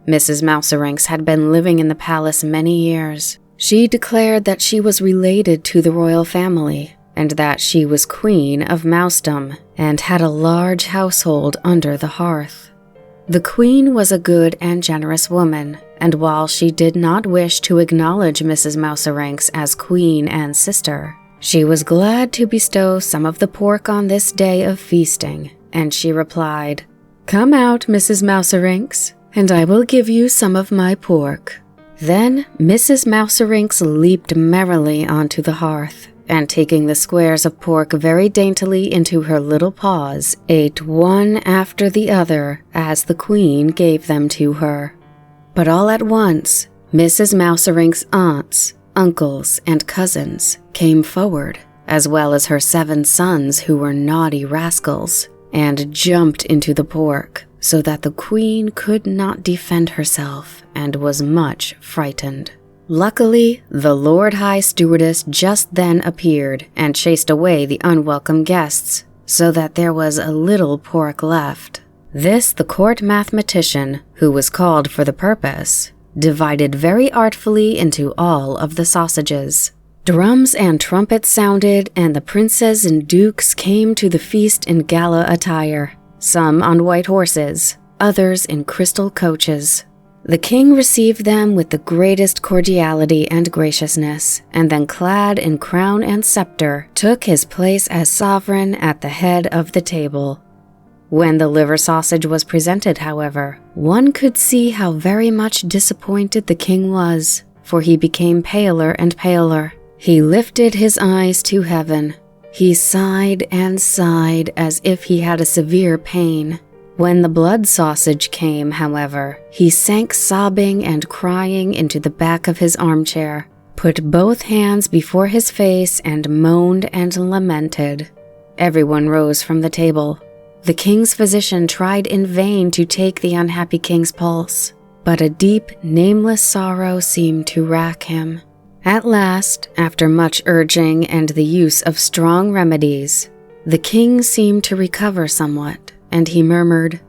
Mrs. Mouserinks had been living in the palace many years. She declared that she was related to the royal family, and that she was queen of Mousedom, and had a large household under the hearth. The queen was a good and generous woman, and while she did not wish to acknowledge Mrs. Mouserinks as queen and sister, she was glad to bestow some of the pork on this day of feasting, and she replied, "Come out, Mrs. Mouserinks, and I will give you some of my pork." Then Mrs. Mouserinks leaped merrily onto the hearth, and taking the squares of pork very daintily into her little paws, ate one after the other as the queen gave them to her. But all at once, Mrs. Mouserinks' aunts, uncles, and cousins came forward, as well as her 7 sons who were naughty rascals, and jumped into the pork, so that the queen could not defend herself and was much frightened. Luckily, the Lord High Stewardess just then appeared and chased away the unwelcome guests, so that there was a little pork left. This the court mathematician, who was called for the purpose, divided very artfully into all of the sausages. Drums and trumpets sounded, and the princes and dukes came to the feast in gala attire, some on white horses, others in crystal coaches. The king received them with the greatest cordiality and graciousness, and then clad in crown and scepter, took his place as sovereign at the head of the table. When the liver sausage was presented, however, one could see how very much disappointed the king was, for he became paler and paler. He lifted his eyes to heaven. He sighed and sighed as if he had a severe pain. When the blood sausage came, however, he sank sobbing and crying into the back of his armchair, put both hands before his face, and moaned and lamented. Everyone rose from the table. The king's physician tried in vain to take the unhappy king's pulse, but a deep, nameless sorrow seemed to rack him. At last, after much urging and the use of strong remedies, the king seemed to recover somewhat, and he murmured,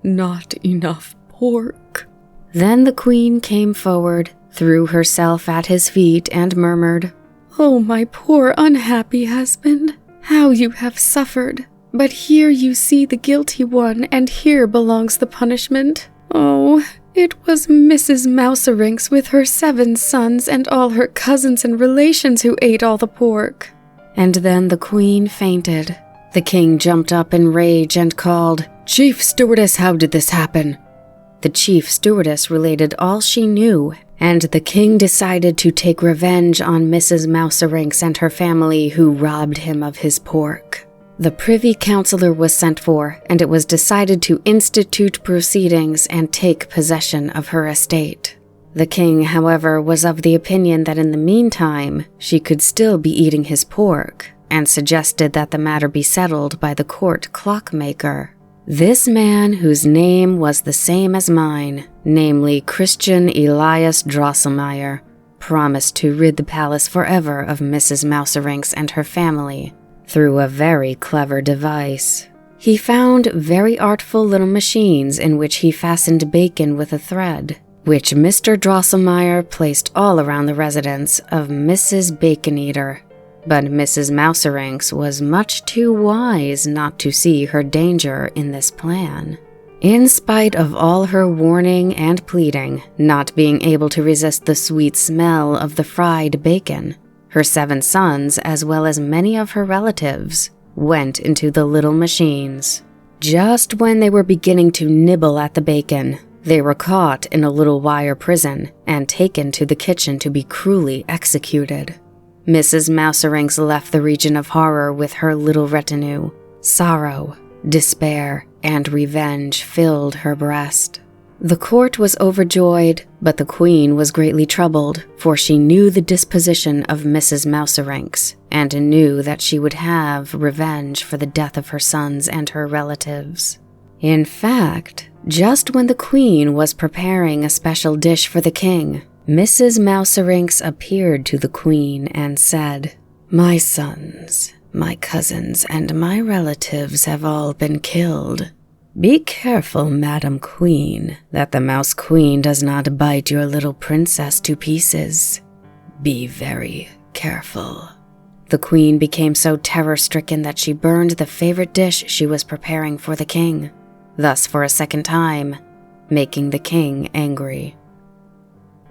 "Not enough pork." Then the queen came forward, threw herself at his feet, and murmured, "Oh, my poor unhappy husband, how you have suffered! But here you see the guilty one, and here belongs the punishment. Oh, it was Mrs. Mouserinks with her 7 sons and all her cousins and relations who ate all the pork." And then the queen fainted. The king jumped up in rage and called, "Chief Stewardess, how did this happen?" The chief stewardess related all she knew, and the king decided to take revenge on Mrs. Mouserinks and her family who robbed him of his pork. The privy councillor was sent for, and it was decided to institute proceedings and take possession of her estate. The king, however, was of the opinion that in the meantime she could still be eating his pork, and suggested that the matter be settled by the court clockmaker. This man, whose name was the same as mine, namely Christian Elias Drosselmeyer, promised to rid the palace forever of Mrs. Mouserinks and her family through a very clever device. He found very artful little machines in which he fastened bacon with a thread, which Mr. Drosselmeyer placed all around the residence of Mrs. Bacon-Eater. But Mrs. Mouserinks was much too wise not to see her danger in this plan. In spite of all her warning and pleading, not being able to resist the sweet smell of the fried bacon, her 7 sons, as well as many of her relatives, went into the little machines. Just when they were beginning to nibble at the bacon, they were caught in a little wire prison and taken to the kitchen to be cruelly executed. Mrs. Mouserinks left the region of horror with her little retinue. Sorrow, despair, and revenge filled her breast. The court was overjoyed, but the queen was greatly troubled, for she knew the disposition of Mrs. Mouserinks, and knew that she would have revenge for the death of her sons and her relatives. In fact, just when the queen was preparing a special dish for the king, Mrs. Mouserinks appeared to the queen and said, "My sons, my cousins, and my relatives have all been killed. Be careful, Madam Queen, that the Mouse Queen does not bite your little princess to pieces. Be very careful." The queen became so terror-stricken that she burned the favorite dish she was preparing for the king. thus for a second time, making the king angry.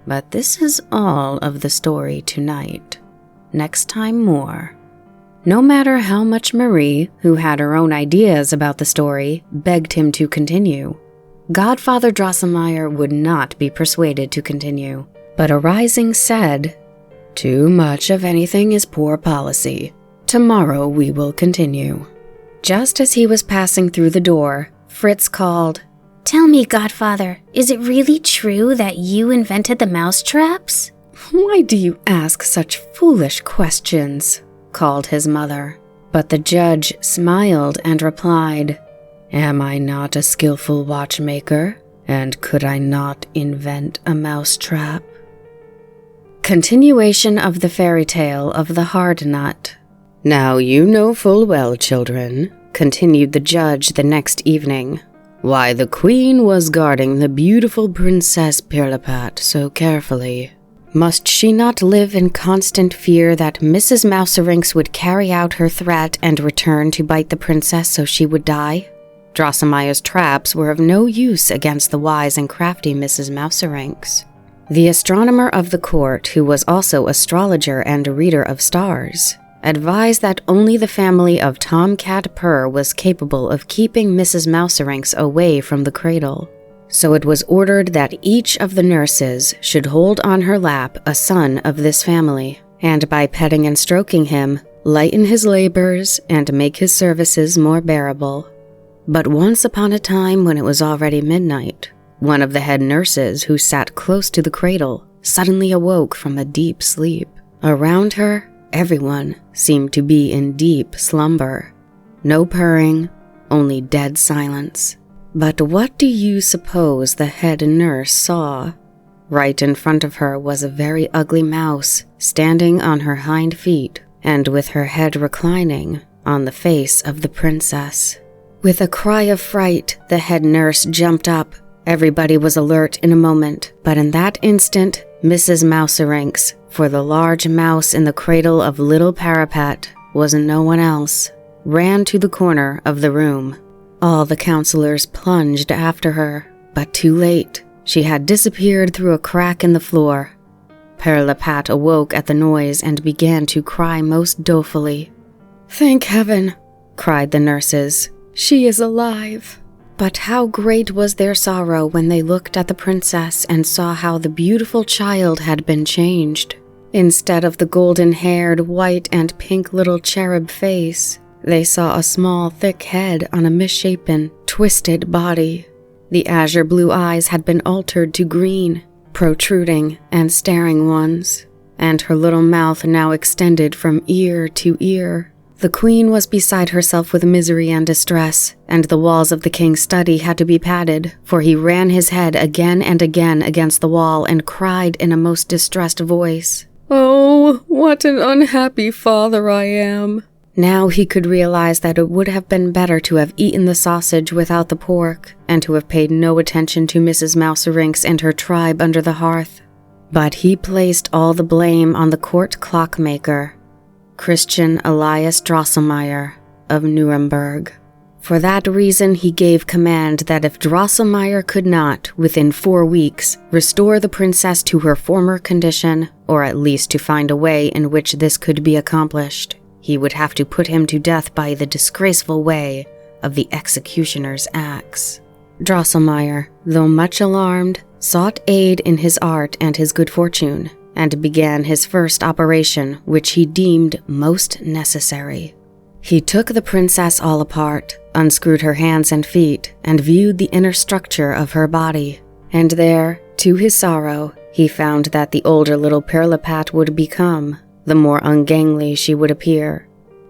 But this is all of the story tonight. Next time, more. No matter how much Marie, who had her own ideas about the story, begged him to continue, Godfather Drosselmeyer would not be persuaded to continue, but arising said, "Too much of anything is poor policy. Tomorrow we will continue." Just as he was passing through the door, Fritz called, "Tell me, Godfather, is it really true that you invented the mouse traps?" "Why do you ask such foolish questions?" called his mother. But the judge smiled and replied, "Am I not a skillful watchmaker, and could I not invent a mouse trap?" Continuation of the fairy tale of the hard nut. "Now you know full well, children," continued the judge the next evening, "why the queen was guarding the beautiful Princess Pirlipat so carefully. Must she not live in constant fear that Mrs. Mouserinks would carry out her threat and return to bite the princess so she would die? Drosselmeyer's traps were of no use against the wise and crafty Mrs. Mouserinks. The astronomer of the court, who was also astrologer and reader of stars, advised that only the family of Tomcat Purr was capable of keeping Mrs. Mouserinks away from the cradle. So it was ordered that each of the nurses should hold on her lap a son of this family, and by petting and stroking him, lighten his labors and make his services more bearable. But once upon a time, when it was already midnight, one of the head nurses, who sat close to the cradle, suddenly awoke from a deep sleep. Around her, everyone seemed to be in deep slumber. No purring, only dead silence. But what do you suppose the head nurse saw? Right in front of her was a very ugly mouse, standing on her hind feet, and with her head reclining on the face of the princess. With a cry of fright, the head nurse jumped up. Everybody was alert in a moment, but in that instant, Mrs. Mouserinks, for the large mouse in the cradle of little Parapat was no one else, ran to the corner of the room. All the counselors plunged after her, but too late. She had disappeared through a crack in the floor. Pirlipat awoke at the noise and began to cry most dolefully. "Thank heaven," cried the nurses. "She is alive." But how great was their sorrow when they looked at the princess and saw how the beautiful child had been changed. Instead of the golden-haired, white and pink little cherub face, they saw a small, thick head on a misshapen, twisted body. The azure blue eyes had been altered to green, protruding and staring ones, and her little mouth now extended from ear to ear. The queen was beside herself with misery and distress, and the walls of the king's study had to be padded, for he ran his head again and again against the wall and cried in a most distressed voice, "Oh, what an unhappy father I am." Now he could realize that it would have been better to have eaten the sausage without the pork, and to have paid no attention to Mrs. Mouserinks and her tribe under the hearth. But he placed all the blame on the court clockmaker, Christian Elias Drosselmeyer of Nuremberg. For that reason he gave command that if Drosselmeyer could not, within 4 weeks, restore the princess to her former condition, or at least to find a way in which this could be accomplished, he would have to put him to death by the disgraceful way of the executioner's axe. Drosselmeyer, though much alarmed, sought aid in his art and his good fortune, and began his first operation, which he deemed most necessary. He took the princess all apart, unscrewed her hands and feet, and viewed the inner structure of her body. And there, to his sorrow, he found that the older little Pirlipat would become, the more ungainly she would appear.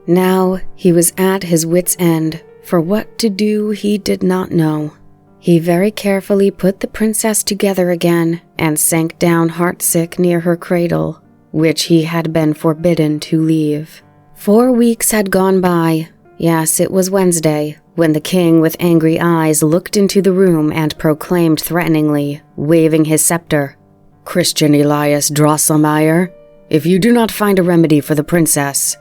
Now he was at his wit's end, for what to do he did not know. He very carefully put the princess together again and sank down heartsick near her cradle, which he had been forbidden to leave. 4 weeks had gone by. Yes, it was Wednesday, when the king with angry eyes looked into the room and proclaimed threateningly, waving his scepter, "Christian Elias Drosselmeyer, if you do not find a remedy for the princess,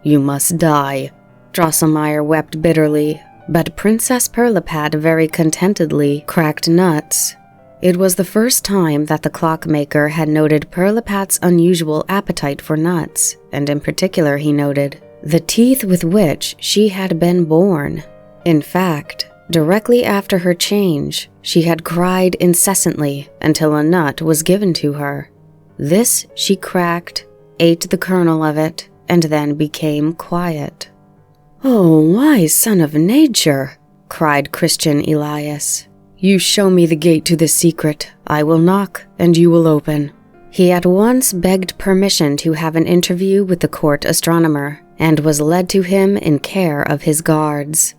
you must die." Drosselmeyer wept bitterly, but Princess Pirlipat very contentedly cracked nuts. It was the first time that the clockmaker had noted Pirlipat's unusual appetite for nuts, and in particular he noted the teeth with which she had been born. In fact, directly after her change, she had cried incessantly until a nut was given to her. This she cracked, ate the kernel of it, and then became quiet. "Oh, wise son of nature," cried Christian Elias. "You show me the gate to this secret. I will knock, and you will open." He at once begged permission to have an interview with the court astronomer, and was led to him in care of his guards.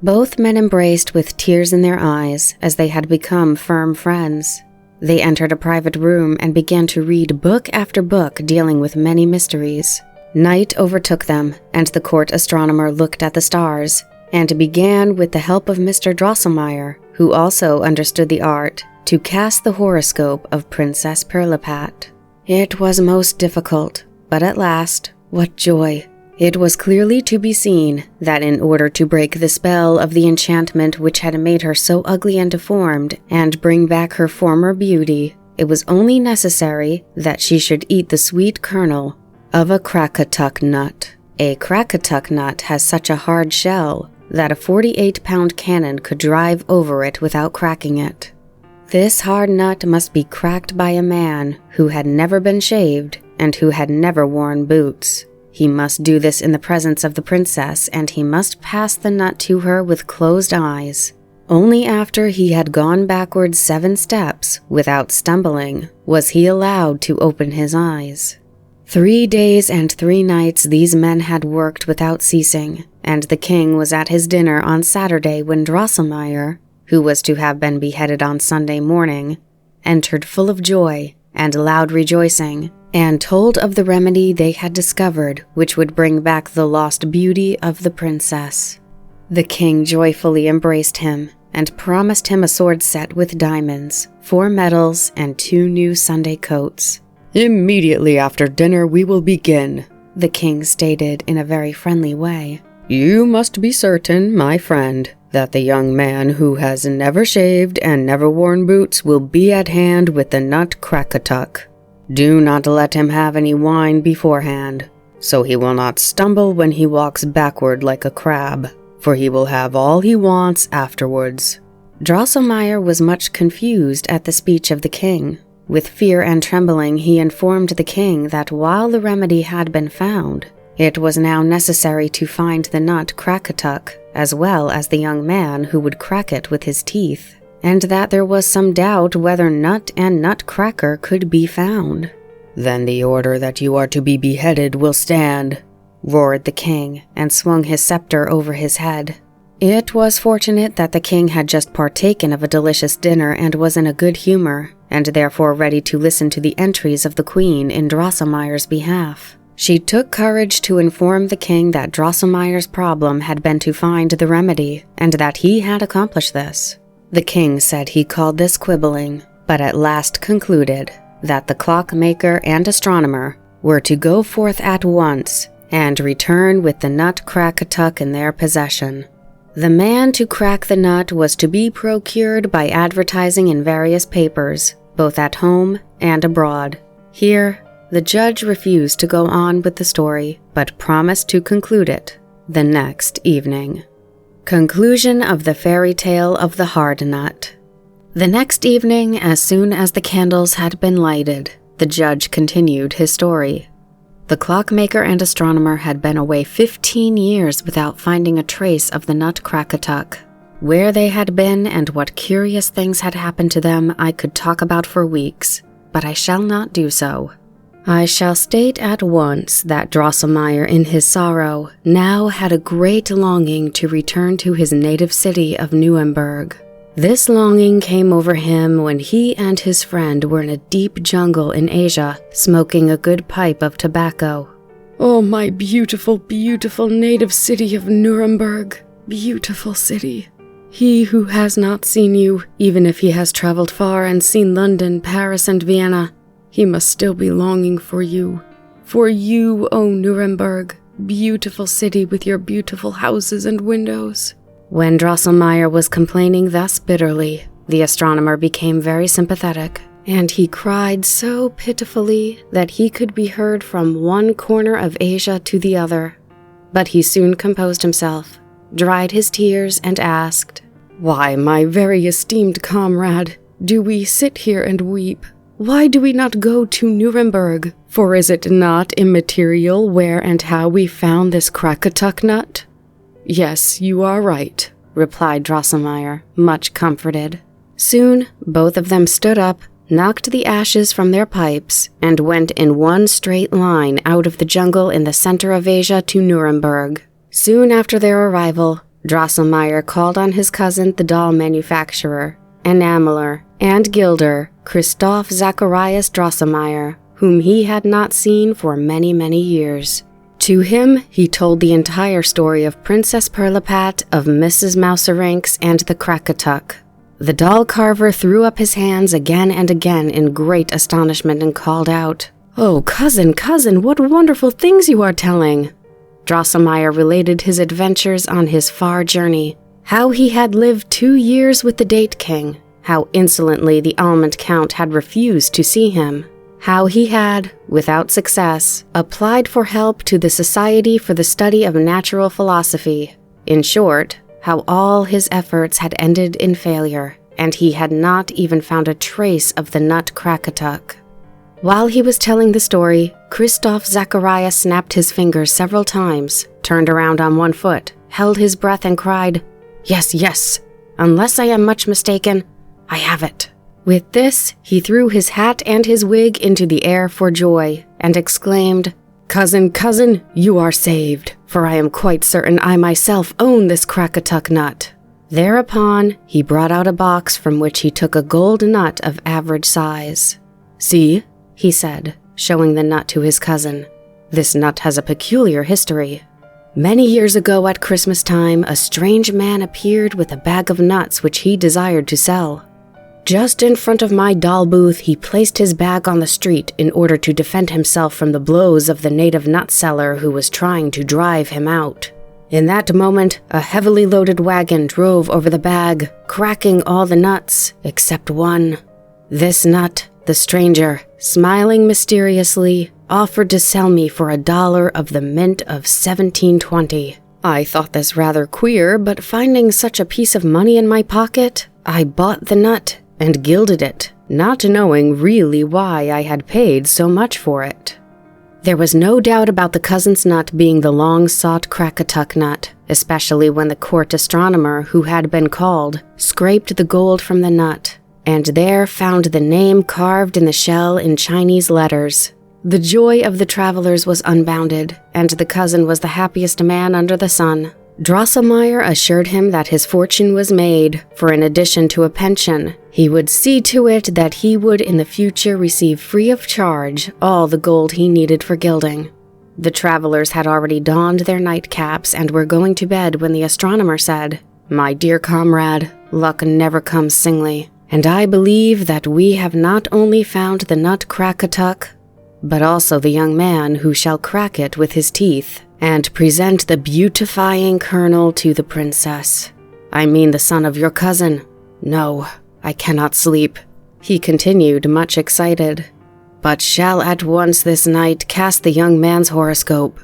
Both men embraced with tears in their eyes, as they had become firm friends. They entered a private room and began to read book after book dealing with many mysteries. Night overtook them, and the court astronomer looked at the stars, and began, with the help of Mr. Drosselmeyer, who also understood the art, to cast the horoscope of Princess Pirlipat. It was most difficult, but at last, what joy! It was clearly to be seen that in order to break the spell of the enchantment which had made her so ugly and deformed, and bring back her former beauty, it was only necessary that she should eat the sweet kernel of a Krakatuk nut. A Krakatuk nut has such a hard shell that a 48-pound cannon could drive over it without cracking it. This hard nut must be cracked by a man who had never been shaved and who had never worn boots. He must do this in the presence of the princess, and he must pass the nut to her with closed eyes. Only after he had gone backwards 7 steps, without stumbling, was he allowed to open his eyes. 3 days and 3 nights these men had worked without ceasing, and the king was at his dinner on Saturday when Drosselmeyer, who was to have been beheaded on Sunday morning, entered full of joy and loud rejoicing, and told of the remedy they had discovered which would bring back the lost beauty of the princess. The king joyfully embraced him and promised him a sword set with diamonds, 4 medals, and 2 new Sunday coats. "Immediately after dinner we will begin," the king stated in a very friendly way. "You must be certain, my friend, that the young man who has never shaved and never worn boots will be at hand with the nut Krakatuk. Do not let him have any wine beforehand, so he will not stumble when he walks backward like a crab, for he will have all he wants afterwards." Drosselmeyer was much confused at the speech of the king. With fear and trembling he informed the king that while the remedy had been found, it was now necessary to find the nut Krakatuk, as well as the young man who would crack it with his teeth, and that there was some doubt whether Nut and Nutcracker could be found. "Then the order that you are to be beheaded will stand," roared the king, and swung his scepter over his head. It was fortunate that the king had just partaken of a delicious dinner and was in a good humor, and therefore ready to listen to the entries of the queen in Drosselmeyer's behalf. She took courage to inform the king that Drosselmeyer's problem had been to find the remedy, and that he had accomplished this. The king said he called this quibbling, but at last concluded that the clockmaker and astronomer were to go forth at once and return with the nut Krakatuk in their possession. The man to crack the nut was to be procured by advertising in various papers, both at home and abroad. Here, the judge refused to go on with the story, but promised to conclude it the next evening. Conclusion of the fairy tale of the hard nut. The next evening, as soon as the candles had been lighted, the judge continued his story. The clockmaker and astronomer had been away 15 years without finding a trace of the nut Krakatuk. Where they had been and what curious things had happened to them I could talk about for weeks, but I shall not do so. I shall state at once that Drosselmeyer in his sorrow now had a great longing to return to his native city of Nuremberg. This longing came over him when he and his friend were in a deep jungle in Asia, smoking a good pipe of tobacco. "Oh, my beautiful, beautiful native city of Nuremberg, beautiful city. He who has not seen you, even if he has traveled far and seen London, Paris, and Vienna, he must still be longing for you. For you, O Nuremberg, beautiful city with your beautiful houses and windows. When Drosselmeyer was complaining thus bitterly, the astronomer became very sympathetic, and he cried so pitifully that he could be heard from one corner of Asia to the other. But he soon composed himself, dried his tears, and asked, "Why, my very esteemed comrade, do we sit here and weep? Why do we not go to Nuremberg? For is it not immaterial where and how we found this Krakatuk nut?" "Yes, you are right," replied Drosselmeyer, much comforted. Soon, both of them stood up, knocked the ashes from their pipes, and went in one straight line out of the jungle in the center of Asia to Nuremberg. Soon after their arrival, Drosselmeyer called on his cousin, the doll manufacturer, enameler, and gilder, Christoph Zacharias Drosselmeyer, whom he had not seen for many, many years. To him, he told the entire story of Princess Pirlipat, of Mrs. Mouseranks, and the Krakatuk. The doll carver threw up his hands again and again in great astonishment and called out, "Oh, cousin, cousin, what wonderful things you are telling!" Drosselmeyer related his adventures on his far journey, how he had lived 2 years with the Date King, how insolently the Almond Count had refused to see him, how he had, without success, applied for help to the Society for the Study of Natural Philosophy. In short, how all his efforts had ended in failure, and he had not even found a trace of the nut Krakatuk. While he was telling the story, Christoph Zacharias snapped his fingers several times, turned around on one foot, held his breath, and cried, "Yes, yes! Unless I am much mistaken, I have it." With this, he threw his hat and his wig into the air for joy, and exclaimed, "Cousin, cousin, you are saved, for I am quite certain I myself own this Krakatuk nut." Thereupon, he brought out a box from which he took a gold nut of average size. "See," he said, showing the nut to his cousin. "This nut has a peculiar history. Many years ago at Christmas time, a strange man appeared with a bag of nuts which he desired to sell. Just in front of my doll booth, he placed his bag on the street in order to defend himself from the blows of the native nut seller who was trying to drive him out. In that moment, a heavily loaded wagon drove over the bag, cracking all the nuts except one. This nut, the stranger, smiling mysteriously, offered to sell me for $1 of the mint of 1720. I thought this rather queer, but finding such a piece of money in my pocket, I bought the nut and gilded it, not knowing really why I had paid so much for it." There was no doubt about the cousin's nut being the long-sought Krakatuk nut, especially when the court astronomer who had been called scraped the gold from the nut, and there found the name carved in the shell in Chinese letters. The joy of the travelers was unbounded, and the cousin was the happiest man under the sun. Drosselmeyer assured him that his fortune was made, for in addition to a pension, he would see to it that he would in the future receive free of charge all the gold he needed for gilding. The travelers had already donned their nightcaps and were going to bed when the astronomer said, "My dear comrade, luck never comes singly, and I believe that we have not only found the nut Krakatuk, but also the young man who shall crack it with his teeth and present the beautifying kernel to the princess. I mean the son of your cousin. No, I cannot sleep," he continued, much excited, "but shall at once this night cast the young man's horoscope."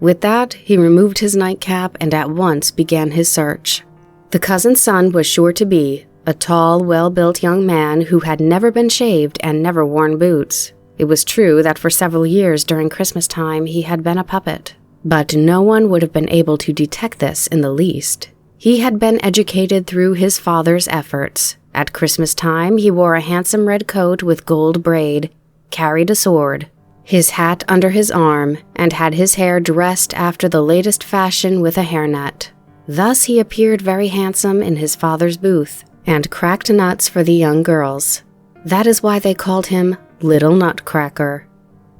With that, he removed his nightcap and at once began his search. The cousin's son was sure to be a tall, well-built young man who had never been shaved and never worn boots. It was true that for several years during Christmas time he had been a puppet, but no one would have been able to detect this in the least. He had been educated through his father's efforts. At Christmas time, he wore a handsome red coat with gold braid, carried a sword, his hat under his arm, and had his hair dressed after the latest fashion with a hairnet. Thus he appeared very handsome in his father's booth, and cracked nuts for the young girls. That is why they called him Little Nutcracker.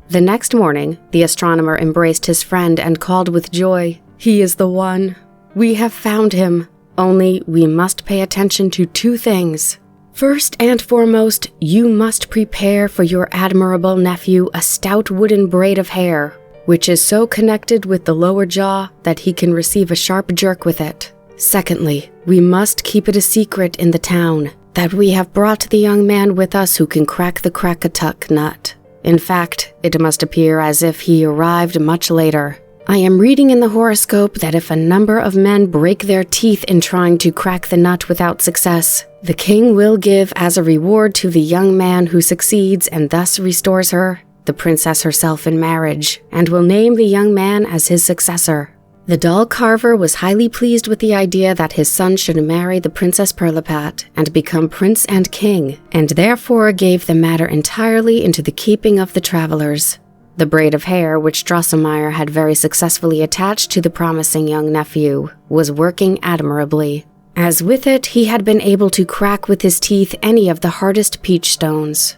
The next morning, the astronomer embraced his friend and called with joy, "He is the one. We have found him. Only we must pay attention to 2 things. First and foremost, you must prepare for your admirable nephew a stout wooden braid of hair, which is so connected with the lower jaw that he can receive a sharp jerk with it. Secondly, we must keep it a secret in the town that we have brought the young man with us who can crack the Crackatuck nut. In fact, it must appear as if he arrived much later. I am reading in the horoscope that if a number of men break their teeth in trying to crack the nut without success, the king will give as a reward to the young man who succeeds and thus restores her, the princess herself, in marriage, and will name the young man as his successor. The doll carver was highly pleased with the idea that his son should marry the Princess Pirlipat and become prince and king, and therefore gave the matter entirely into the keeping of the travelers. The braid of hair which Drosselmeyer had very successfully attached to the promising young nephew was working admirably, as with it he had been able to crack with his teeth any of the hardest peach stones.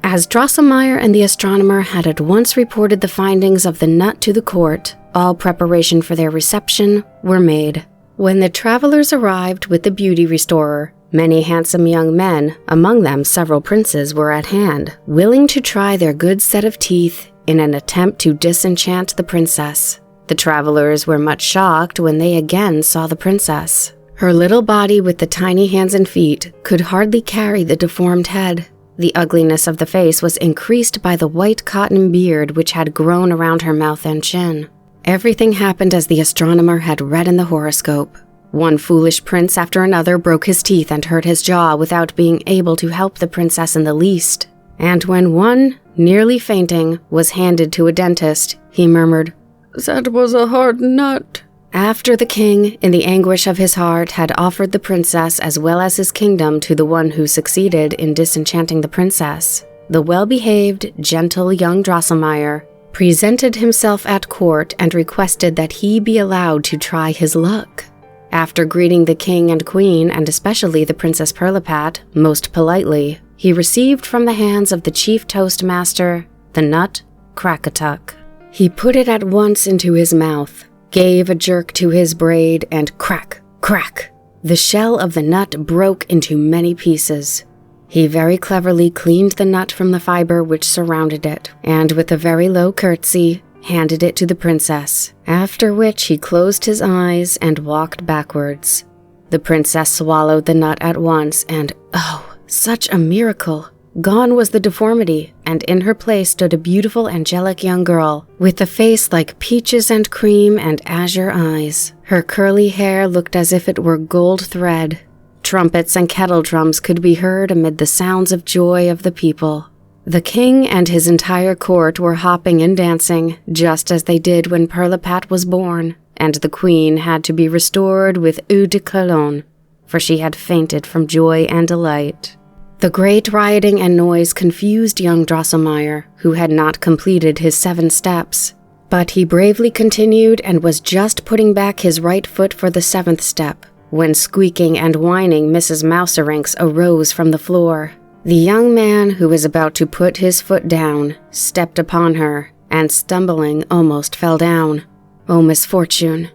As Drosselmeyer and the astronomer had at once reported the findings of the nut to the court, all preparation for their reception were made. When the travelers arrived with the beauty restorer, many handsome young men, among them several princes, were at hand, willing to try their good set of teeth in an attempt to disenchant the princess. The travelers were much shocked when they again saw the princess. Her little body with the tiny hands and feet could hardly carry the deformed head. The ugliness of the face was increased by the white cotton beard which had grown around her mouth and chin. Everything happened as the astronomer had read in the horoscope. One foolish prince after another broke his teeth and hurt his jaw without being able to help the princess in the least. And when one, nearly fainting, was handed to a dentist, he murmured, "That was a hard nut." After the king, in the anguish of his heart, had offered the princess as well as his kingdom to the one who succeeded in disenchanting the princess, the well-behaved, gentle young Drosselmeyer presented himself at court and requested that he be allowed to try his luck. After greeting the king and queen, and especially the Princess Pirlipat, most politely, he received from the hands of the chief toastmaster the nut Crackatuck. He put it at once into his mouth, gave a jerk to his braid, and crack, crack, the shell of the nut broke into many pieces. He very cleverly cleaned the nut from the fiber which surrounded it, and with a very low curtsy, handed it to the princess, after which he closed his eyes and walked backwards. The princess swallowed the nut at once, and oh, such a miracle! Gone was the deformity, and in her place stood a beautiful angelic young girl, with a face like peaches and cream and azure eyes. Her curly hair looked as if it were gold thread. Trumpets and kettle drums could be heard amid the sounds of joy of the people. The king and his entire court were hopping and dancing, just as they did when Pirlipat was born, and the queen had to be restored with eau de cologne, for she had fainted from joy and delight. The great rioting and noise confused young Drosselmeyer, who had not completed his 7 steps. But he bravely continued and was just putting back his right foot for the 7th step, when squeaking and whining Mrs. Mouserinks arose from the floor. The young man who was about to put his foot down stepped upon her, and stumbling almost fell down. Oh, misfortune!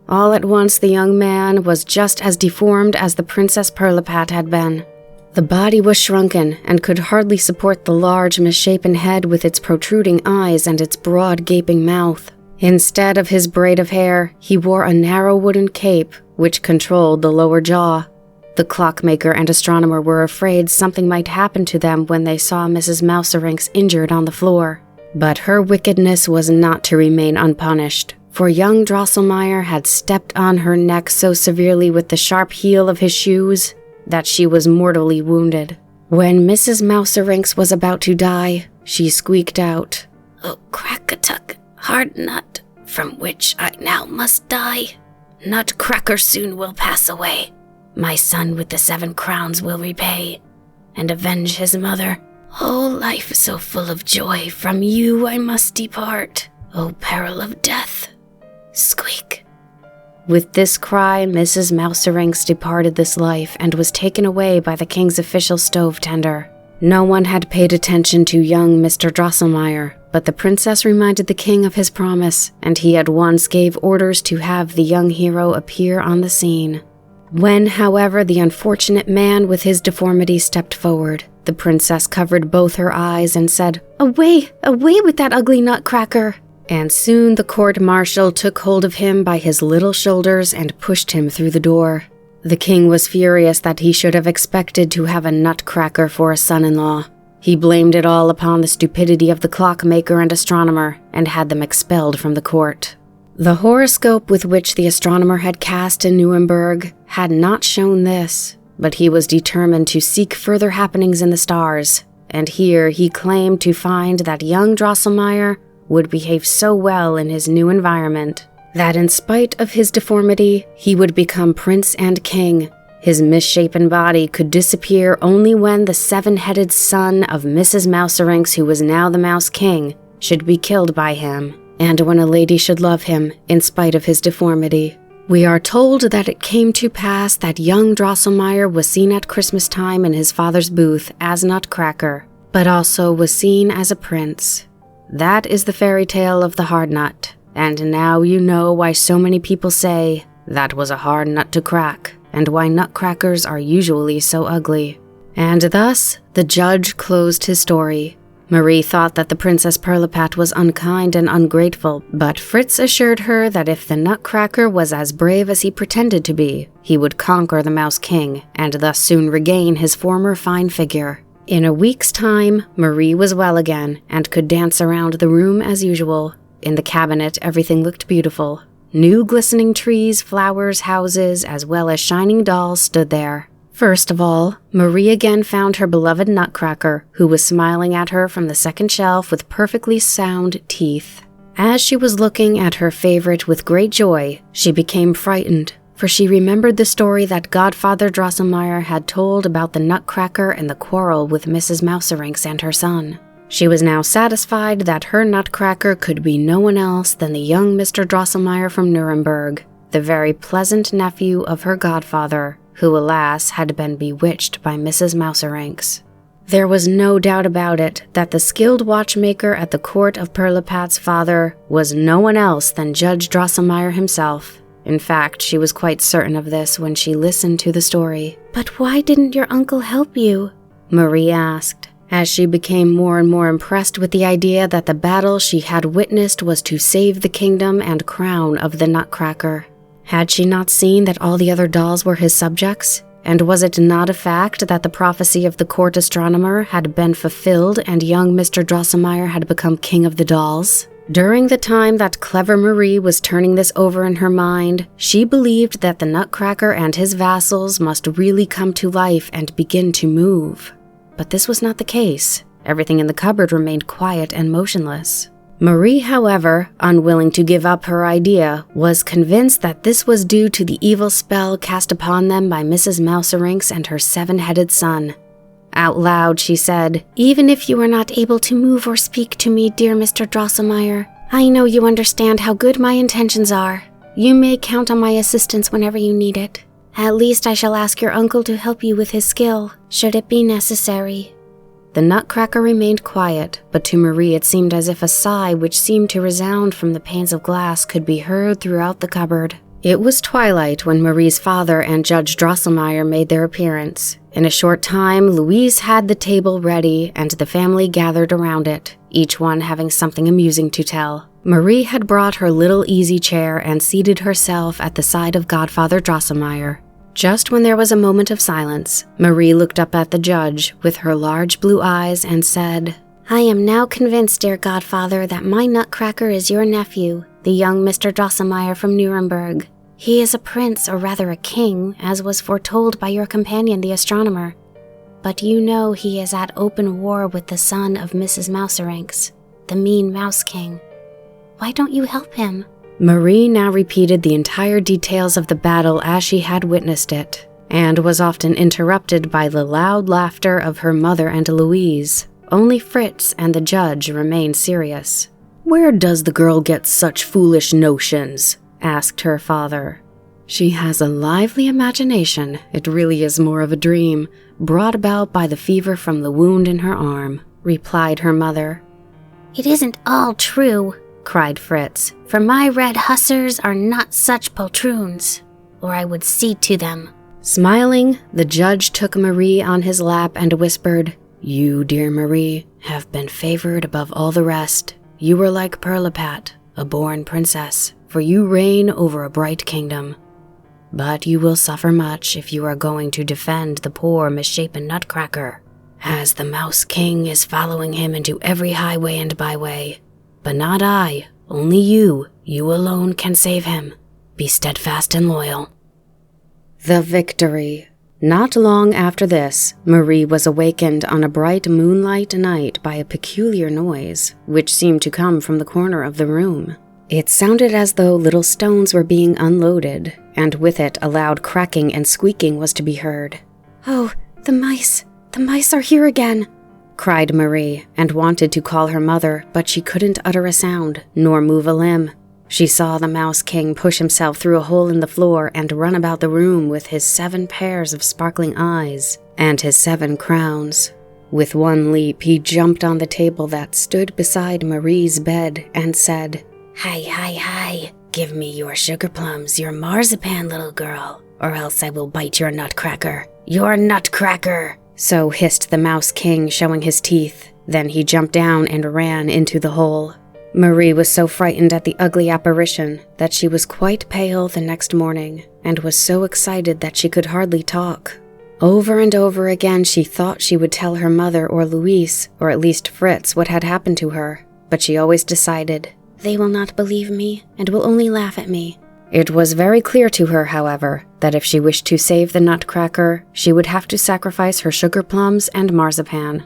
All at once the young man was just as deformed as the Princess Pirlipat had been. The body was shrunken and could hardly support the large misshapen head with its protruding eyes and its broad gaping mouth. Instead of his braid of hair, he wore a narrow wooden cape which controlled the lower jaw. The clockmaker and astronomer were afraid something might happen to them when they saw Mrs. Mouserinks injured on the floor. But her wickedness was not to remain unpunished, for young Drosselmeyer had stepped on her neck so severely with the sharp heel of his shoes that she was mortally wounded. When Mrs. Mouserinks was about to die, she squeaked out, "Oh, Crackatuck, hard nut, from which I now must die. Nutcracker soon will pass away. My son with the 7 crowns will repay, and avenge his mother. Oh, life is so full of joy, from you I must depart. Oh, peril of death. Squeak." With this cry, Mrs. Mouserinks departed this life and was taken away by the king's official stove tender. No one had paid attention to young Mr. Drosselmeyer, but the princess reminded the king of his promise, and he at once gave orders to have the young hero appear on the scene. When, however, the unfortunate man with his deformity stepped forward, the princess covered both her eyes and said, "Away, away with that ugly nutcracker!" and soon the court-martial took hold of him by his little shoulders and pushed him through the door. The king was furious that he should have expected to have a nutcracker for a son-in-law. He blamed it all upon the stupidity of the clockmaker and astronomer, and had them expelled from the court. The horoscope with which the astronomer had cast in Nuremberg had not shown this, but he was determined to seek further happenings in the stars, and here he claimed to find that young Drosselmeyer would behave so well in his new environment that in spite of his deformity, he would become prince and king. His misshapen body could disappear only when the seven-headed son of Mrs. Mouserinks, who was now the Mouse-King, should be killed by him, and when a lady should love him in spite of his deformity. We are told that it came to pass that young Drosselmeyer was seen at Christmas time in his father's booth as Nutcracker, but also was seen as a prince. That is the fairy tale of the hard nut, and now you know why so many people say that was a hard nut to crack, and why nutcrackers are usually so ugly. And thus, the judge closed his story. Marie thought that the Princess Pirlipat was unkind and ungrateful, but Fritz assured her that if the Nutcracker was as brave as he pretended to be, he would conquer the Mouse-King, and thus soon regain his former fine figure. In a week's time, Marie was well again, and could dance around the room as usual. In the cabinet, everything looked beautiful. New glistening trees, flowers, houses, as well as shining dolls stood there. First of all, Marie again found her beloved Nutcracker, who was smiling at her from the second shelf with perfectly sound teeth. As she was looking at her favorite with great joy, she became frightened, for she remembered the story that Godfather Drosselmeyer had told about the Nutcracker and the quarrel with Mrs. Mouserinks and her son. She was now satisfied that her Nutcracker could be no one else than the young Mr. Drosselmeyer from Nuremberg, the very pleasant nephew of her godfather, who, alas, had been bewitched by Mrs. Mouserinks. There was no doubt about it that the skilled watchmaker at the court of Pirlipat's father was no one else than Judge Drosselmeyer himself. In fact, she was quite certain of this when she listened to the story. "But why didn't your uncle help you?" Marie asked, as she became more and more impressed with the idea that the battle she had witnessed was to save the kingdom and crown of the Nutcracker. Had she not seen that all the other dolls were his subjects? And was it not a fact that the prophecy of the court astronomer had been fulfilled and young Mr. Drosselmeyer had become king of the dolls? During the time that clever Marie was turning this over in her mind, she believed that the Nutcracker and his vassals must really come to life and begin to move. But this was not the case. Everything in the cupboard remained quiet and motionless. Marie, however, unwilling to give up her idea, was convinced that this was due to the evil spell cast upon them by Mrs. Mouserinks and her seven-headed son. Out loud, she said, "Even if you are not able to move or speak to me, dear Mr. Drosselmeyer, I know you understand how good my intentions are. You may count on my assistance whenever you need it. At least I shall ask your uncle to help you with his skill, should it be necessary." The Nutcracker remained quiet, but to Marie it seemed as if a sigh which seemed to resound from the panes of glass could be heard throughout the cupboard. It was twilight when Marie's father and Judge Drosselmeyer made their appearance. In a short time, Louise had the table ready, and the family gathered around it, each one having something amusing to tell. Marie had brought her little easy chair and seated herself at the side of Godfather Drosselmeyer. Just when there was a moment of silence, Marie looked up at the judge with her large blue eyes and said, "I am now convinced, dear Godfather, that my Nutcracker is your nephew, the young Mr. Drosselmeyer from Nuremberg. He is a prince, or rather a king, as was foretold by your companion the astronomer. But you know he is at open war with the son of Mrs. Mouserinks, the mean Mouse-King. Why don't you help him?" Marie now repeated the entire details of the battle as she had witnessed it, and was often interrupted by the loud laughter of her mother and Louise. Only Fritz and the judge remained serious. "Where does the girl get such foolish notions?" asked her father. "She has a lively imagination. It really is more of a dream, brought about by the fever from the wound in her arm," replied her mother. "It isn't all true," cried Fritz, "for my red hussars are not such poltroons, or I would see to them." Smiling, the judge took Marie on his lap and whispered, "You, dear Marie, have been favored above all the rest. You were like Pirlipat, a born princess, for you reign over a bright kingdom. But you will suffer much if you are going to defend the poor misshapen Nutcracker, as the Mouse-King is following him into every highway and byway. But not I, only you alone can save him. Be steadfast and loyal." The victory. Not long after this, Marie was awakened on a bright moonlight night by a peculiar noise, which seemed to come from the corner of the room. It sounded as though little stones were being unloaded, and with it a loud cracking and squeaking was to be heard. "Oh, the mice are here again," cried Marie, and wanted to call her mother, but she couldn't utter a sound, nor move a limb. She saw the Mouse-King push himself through a hole in the floor and run about the room with his 7 pairs of sparkling eyes and his 7 crowns. With one leap, he jumped on the table that stood beside Marie's bed and said, Hi, give me your sugar plums, your marzipan, little girl, or else I will bite your Nutcracker. Your Nutcracker!" So hissed the Mouse-King, showing his teeth. Then he jumped down and ran into the hole. Marie was so frightened at the ugly apparition that she was quite pale the next morning, and was so excited that she could hardly talk. Over and over again she thought she would tell her mother or Louise, or at least Fritz, what had happened to her, but she always decided, "They will not believe me, and will only laugh at me." It was very clear to her, however, that if she wished to save the Nutcracker, she would have to sacrifice her sugar plums and marzipan.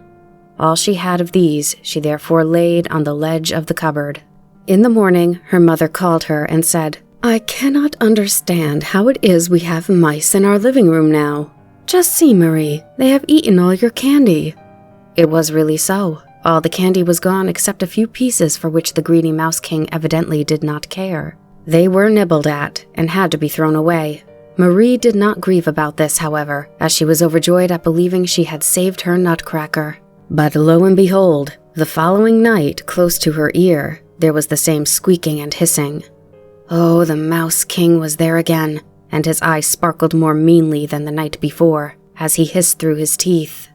All she had of these she therefore laid on the ledge of the cupboard. In the morning, her mother called her and said, "I cannot understand how it is we have mice in our living room now. Just see, Marie, they have eaten all your candy." It was really so. All the candy was gone except a few pieces for which the greedy Mouse-King evidently did not care. They were nibbled at and had to be thrown away. Marie did not grieve about this, however, as she was overjoyed at believing she had saved her Nutcracker. But lo and behold, the following night, close to her ear, there was the same squeaking and hissing. Oh, the Mouse-King was there again, and his eyes sparkled more meanly than the night before, as he hissed through his teeth.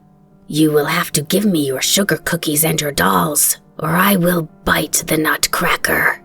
"You will have to give me your sugar cookies and your dolls, or I will bite the Nutcracker."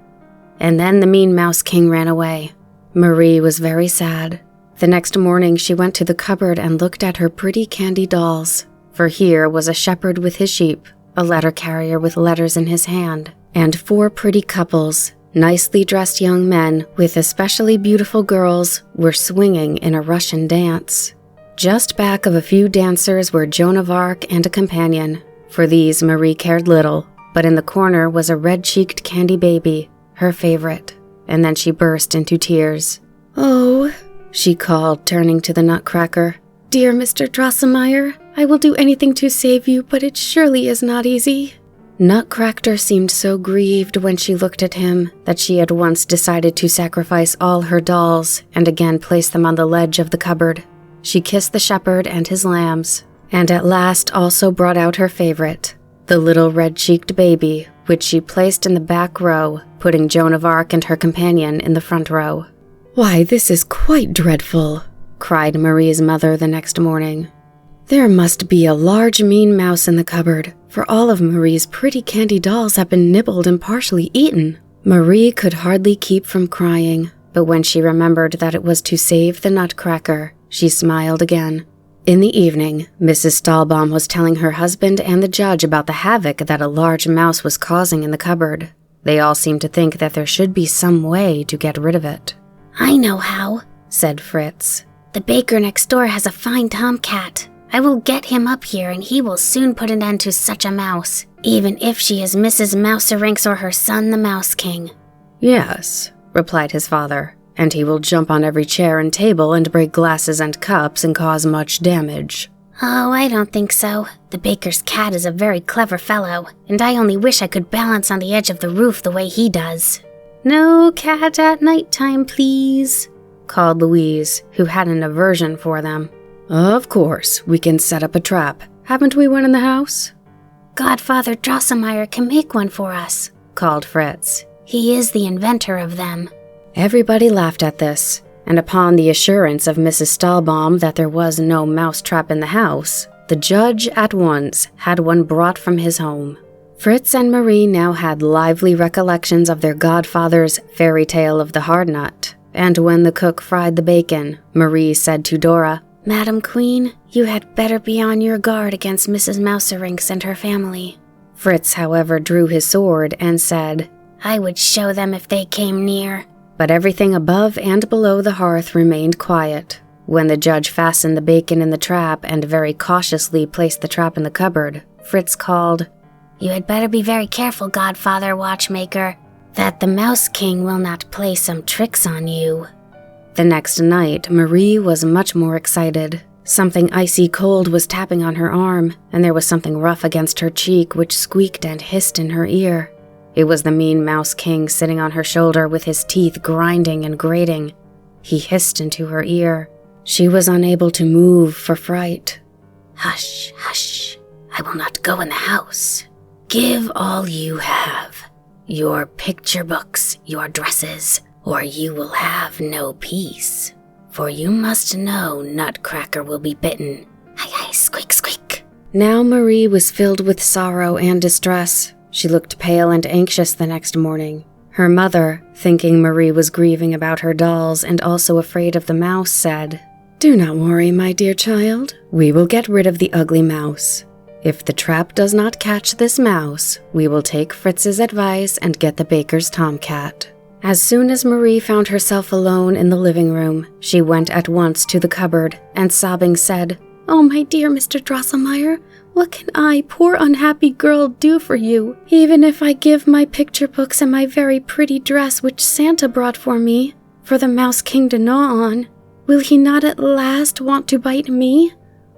And then the mean Mouse-King ran away. Marie was very sad. The next morning she went to the cupboard and looked at her pretty candy dolls. For here was a shepherd with his sheep, a letter carrier with letters in his hand, and 4 pretty couples, nicely dressed young men with especially beautiful girls, were swinging in a Russian dance. Just back of a few dancers were Joan of Arc and a companion. For these Marie cared little, but in the corner was a red-cheeked candy baby, her favorite, and then she burst into tears. "Oh," she called, turning to the Nutcracker, "dear Mr. Drosselmeyer, I will do anything to save you, but it surely is not easy." Nutcracker seemed so grieved when she looked at him that she at once decided to sacrifice all her dolls and again place them on the ledge of the cupboard. She kissed the shepherd and his lambs, and at last also brought out her favorite, the little red-cheeked baby, which she placed in the back row, putting Joan of Arc and her companion in the front row. "Why, this is quite dreadful," cried Marie's mother the next morning. "There must be a large mean mouse in the cupboard, for all of Marie's pretty candy dolls have been nibbled and partially eaten." Marie could hardly keep from crying, but when she remembered that it was to save the Nutcracker, she smiled again. In the evening, Mrs. Stahlbaum was telling her husband and the judge about the havoc that a large mouse was causing in the cupboard. They all seemed to think that there should be some way to get rid of it. "I know how," said Fritz. "The baker next door has a fine tomcat. I will get him up here and he will soon put an end to such a mouse, even if she is Mrs. Mouserinks or her son the Mouse-King." "Yes," replied his father, "and he will jump on every chair and table and break glasses and cups and cause much damage." "Oh, I don't think so. The baker's cat is a very clever fellow, and I only wish I could balance on the edge of the roof the way he does." "No cat at nighttime, please," called Louise, who had an aversion for them. "Of course, we can set up a trap. Haven't we one in the house?" "Godfather Drosselmeyer can make one for us," called Fritz. "He is the inventor of them." Everybody laughed at this, and upon the assurance of Mrs. Stahlbaum that there was no mouse trap in the house, the judge at once had one brought from his home. Fritz and Marie now had lively recollections of their godfather's fairy tale of the hard nut, and when the cook fried the bacon, Marie said to Dora, Madam Queen, you had better be on your guard against Mrs. Mouserynx and her family. Fritz, however, drew his sword and said, I would show them if they came near. But everything above and below the hearth remained quiet. When the judge fastened the bacon in the trap and very cautiously placed the trap in the cupboard, Fritz called, You had better be very careful, Godfather Watchmaker, that the Mouse-King will not play some tricks on you. The next night, Marie was much more excited. Something icy cold was tapping on her arm, and there was something rough against her cheek which squeaked and hissed in her ear. It was the mean Mouse-King sitting on her shoulder with his teeth grinding and grating. He hissed into her ear. She was unable to move for fright. Hush, hush, I will not go in the house. Give all you have, your picture books, your dresses, or you will have no peace. For you must know Nutcracker will be bitten. Hi, squeak, squeak. Now Marie was filled with sorrow and distress. She looked pale and anxious the next morning. Her mother, thinking Marie was grieving about her dolls and also afraid of the mouse, said, Do not worry, my dear child. We will get rid of the ugly mouse. If the trap does not catch this mouse, we will take Fritz's advice and get the baker's tomcat. As soon as Marie found herself alone in the living room, she went at once to the cupboard and sobbing said, Oh, my dear Mr. Drosselmeyer, what can I, poor unhappy girl, do for you? Even if I give my picture books and my very pretty dress which Santa brought for me, for the Mouse-King to gnaw on, will he not at last want to bite me?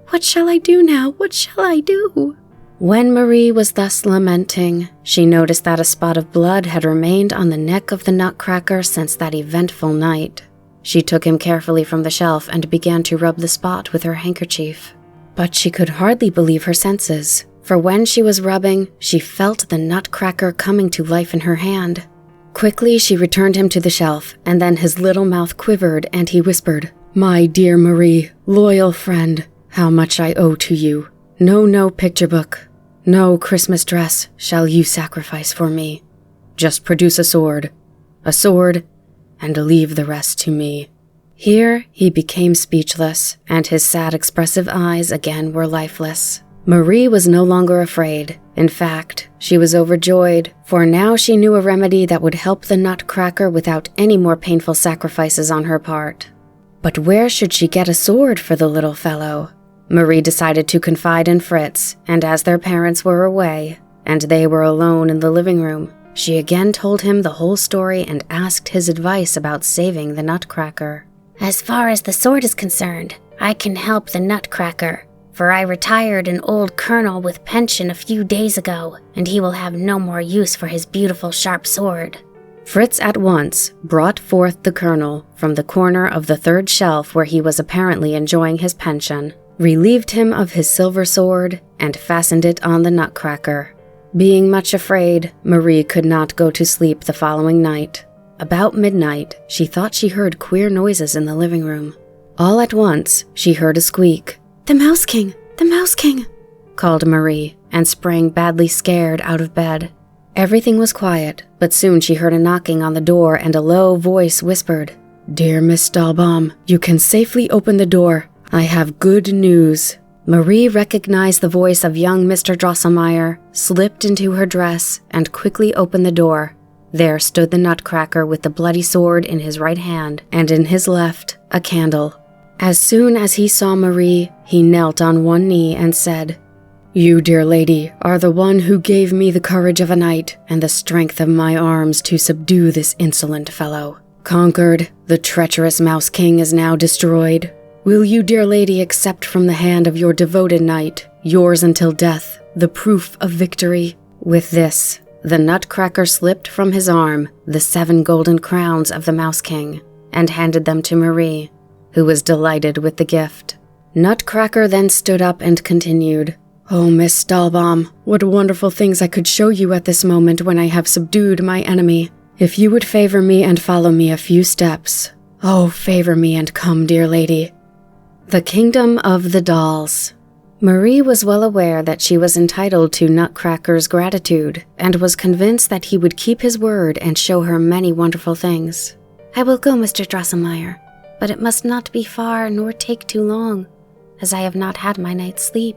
What shall I do now? What shall I do? When Marie was thus lamenting, she noticed that a spot of blood had remained on the neck of the Nutcracker since that eventful night. She took him carefully from the shelf and began to rub the spot with her handkerchief. But she could hardly believe her senses, for when she was rubbing, she felt the Nutcracker coming to life in her hand. Quickly she returned him to the shelf, and then his little mouth quivered and he whispered, My dear Marie, loyal friend, how much I owe to you. No picture book, no Christmas dress shall you sacrifice for me. Just produce a sword, and leave the rest to me. Here he became speechless, and his sad expressive eyes again were lifeless. Marie was no longer afraid. In fact, she was overjoyed, for now she knew a remedy that would help the Nutcracker without any more painful sacrifices on her part. But where should she get a sword for the little fellow? Marie decided to confide in Fritz, and as their parents were away, and they were alone in the living room, she again told him the whole story and asked his advice about saving the Nutcracker. As far as the sword is concerned, I can help the Nutcracker, for I retired an old colonel with pension a few days ago, and he will have no more use for his beautiful sharp sword. Fritz at once brought forth the colonel from the corner of the third shelf where he was apparently enjoying his pension, relieved him of his silver sword, and fastened it on the Nutcracker. Being much afraid, Marie could not go to sleep the following night. About midnight, she thought she heard queer noises in the living room. All at once, she heard a squeak. The Mouse-King! The Mouse-King! Called Marie, and sprang badly scared out of bed. Everything was quiet, but soon she heard a knocking on the door and a low voice whispered, Dear Miss Stahlbaum, you can safely open the door. I have good news. Marie recognized the voice of young Mr. Drosselmeyer, slipped into her dress, and quickly opened the door. There stood the Nutcracker with the bloody sword in his right hand, and in his left, a candle. As soon as he saw Marie, he knelt on one knee and said, You, dear lady, are the one who gave me the courage of a knight and the strength of my arms to subdue this insolent fellow. Conquered, the treacherous Mouse-King is now destroyed. Will you, dear lady, accept from the hand of your devoted knight, yours until death, the proof of victory? With this, the Nutcracker slipped from his arm the 7 golden crowns of the Mouse-King and handed them to Marie, who was delighted with the gift. Nutcracker then stood up and continued, Oh, Miss Stahlbaum, what wonderful things I could show you at this moment when I have subdued my enemy. If you would favor me and follow me a few steps. Oh, favor me and come, dear lady. The Kingdom of the Dolls. Marie was well aware that she was entitled to Nutcracker's gratitude and was convinced that he would keep his word and show her many wonderful things. I will go, Mr. Drosselmeyer, but it must not be far nor take too long, as I have not had my night's sleep.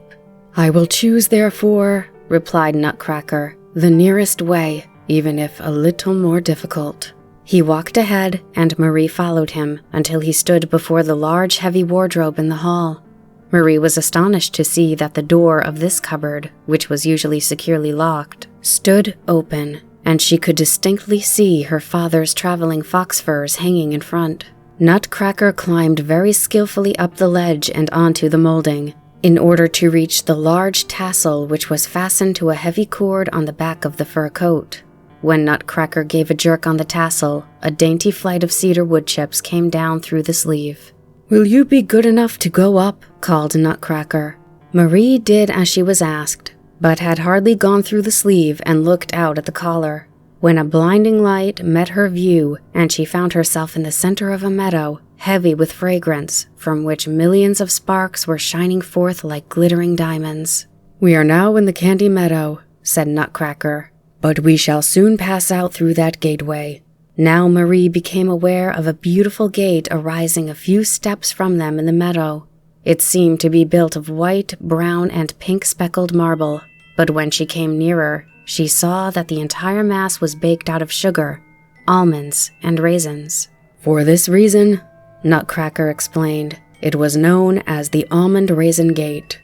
I will choose, therefore, replied Nutcracker, the nearest way, even if a little more difficult. He walked ahead, and Marie followed him until he stood before the large, heavy wardrobe in the hall. Marie was astonished to see that the door of this cupboard, which was usually securely locked, stood open, and she could distinctly see her father's traveling fox furs hanging in front. Nutcracker climbed very skillfully up the ledge and onto the molding, in order to reach the large tassel which was fastened to a heavy cord on the back of the fur coat. When Nutcracker gave a jerk on the tassel, a dainty flight of cedar wood chips came down through the sleeve. "Will you be good enough to go up?" called Nutcracker. Marie did as she was asked, but had hardly gone through the sleeve and looked out at the collar, when a blinding light met her view and she found herself in the center of a meadow, heavy with fragrance, from which millions of sparks were shining forth like glittering diamonds. "We are now in the Candy Meadow," said Nutcracker, "but we shall soon pass out through that gateway." Now Marie became aware of a beautiful gate arising a few steps from them in the meadow. It seemed to be built of white, brown, and pink-speckled marble, but when she came nearer, she saw that the entire mass was baked out of sugar, almonds, and raisins. "For this reason," Nutcracker explained, "it was known as the Almond Raisin Gate."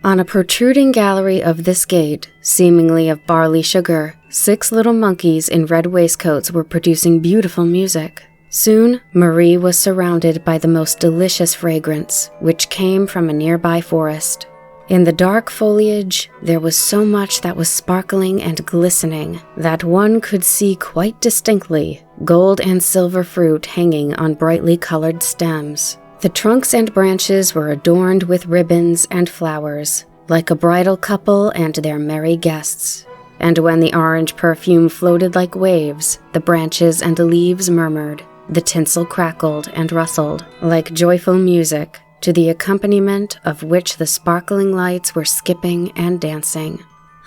On a protruding gallery of this gate, seemingly of barley sugar, 6 little monkeys in red waistcoats were producing beautiful music. Soon, Marie was surrounded by the most delicious fragrance, which came from a nearby forest. In the dark foliage, there was so much that was sparkling and glistening that one could see quite distinctly gold and silver fruit hanging on brightly colored stems. The trunks and branches were adorned with ribbons and flowers, like a bridal couple and their merry guests. And when the orange perfume floated like waves, the branches and the leaves murmured, the tinsel crackled and rustled like joyful music, to the accompaniment of which the sparkling lights were skipping and dancing.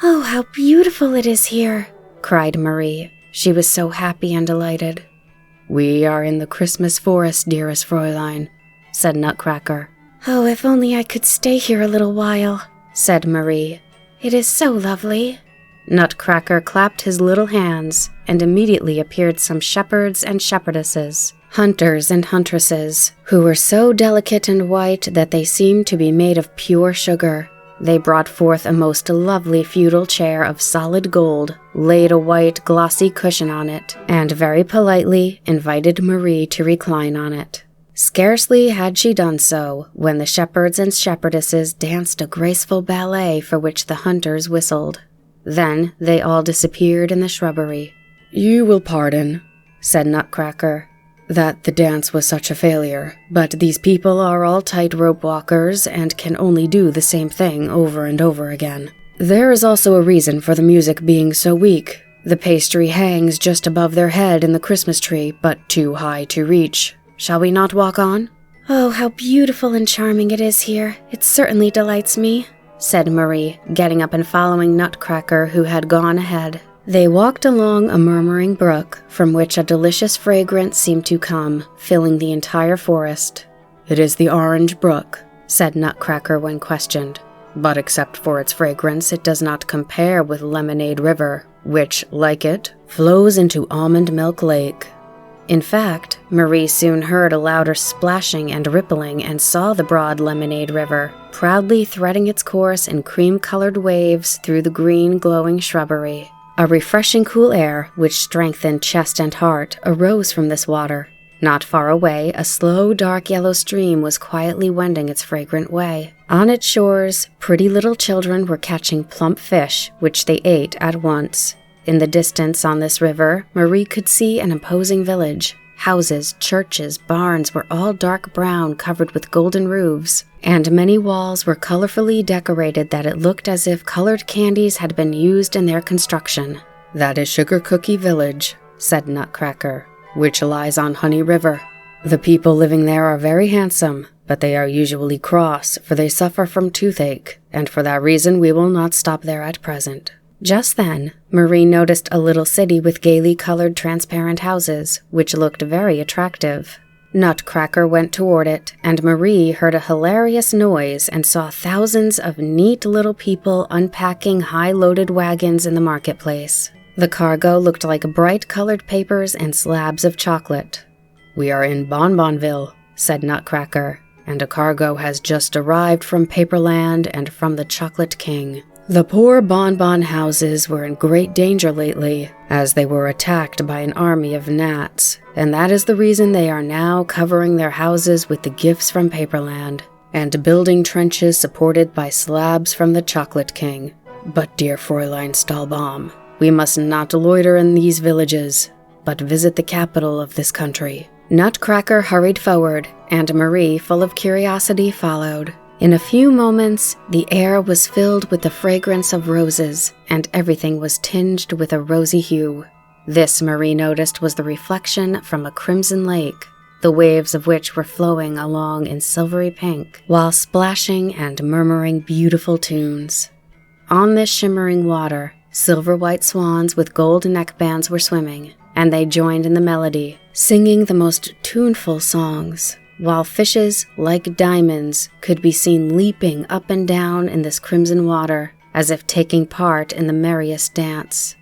"Oh, how beautiful it is here!" cried Marie. She was so happy and delighted. "We are in the Christmas forest, dearest Fräulein," said Nutcracker. "Oh, if only I could stay here a little while," said Marie. "It is so lovely." Nutcracker clapped his little hands, and immediately appeared some shepherds and shepherdesses, hunters and huntresses, who were so delicate and white that they seemed to be made of pure sugar. They brought forth a most lovely feudal chair of solid gold, laid a white glossy cushion on it, and very politely invited Marie to recline on it. Scarcely had she done so when the shepherds and shepherdesses danced a graceful ballet for which the hunters whistled. Then they all disappeared in the shrubbery. "You will pardon," said Nutcracker, "that the dance was such a failure, but these people are all tightrope walkers and can only do the same thing over and over again. There is also a reason for the music being so weak. The pastry hangs just above their head in the Christmas tree, but too high to reach. Shall we not walk on?" "Oh, how beautiful and charming it is here. It certainly delights me," said Marie, getting up and following Nutcracker, who had gone ahead. They walked along a murmuring brook, from which a delicious fragrance seemed to come, filling the entire forest. "It is the Orange Brook," said Nutcracker when questioned. "But except for its fragrance, it does not compare with Lemonade River, which, like it, flows into Almond Milk Lake." In fact, Marie soon heard a louder splashing and rippling and saw the broad Lemonade River, proudly threading its course in cream-colored waves through the green, glowing shrubbery. A refreshing cool air, which strengthened chest and heart, arose from this water. Not far away, a slow, dark yellow stream was quietly wending its fragrant way. On its shores, pretty little children were catching plump fish, which they ate at once. In the distance on this river, Marie could see an imposing village. Houses, churches, barns were all dark brown, covered with golden roofs, and many walls were colorfully decorated that it looked as if colored candies had been used in their construction. "That is Sugar Cookie Village," said Nutcracker, "which lies on Honey River." The people living there are very handsome, but they are usually cross, for they suffer from toothache, and for that reason we will not stop there at present." Just then, Marie noticed a little city with gaily colored transparent houses, which looked very attractive. Nutcracker went toward it, and Marie heard a hilarious noise and saw thousands of neat little people unpacking high-loaded wagons in the marketplace. The cargo looked like bright-colored papers and slabs of chocolate. "We are in Bonbonville," said Nutcracker, "and a cargo has just arrived from Paperland and from the Chocolate King. The poor bonbon houses were in great danger lately, as they were attacked by an army of gnats, and that is the reason they are now covering their houses with the gifts from Paperland, and building trenches supported by slabs from the Chocolate King. But dear Fräulein Stahlbaum, we must not loiter in these villages, but visit the capital of this country." Nutcracker hurried forward, and Marie, full of curiosity, followed. In a few moments, the air was filled with the fragrance of roses, and everything was tinged with a rosy hue. This, Marie noticed, was the reflection from a crimson lake, the waves of which were flowing along in silvery pink, while splashing and murmuring beautiful tunes. On this shimmering water, silver-white swans with gold neckbands were swimming, and they joined in the melody, singing the most tuneful songs, while fishes, like diamonds, could be seen leaping up and down in this crimson water, as if taking part in the merriest dance.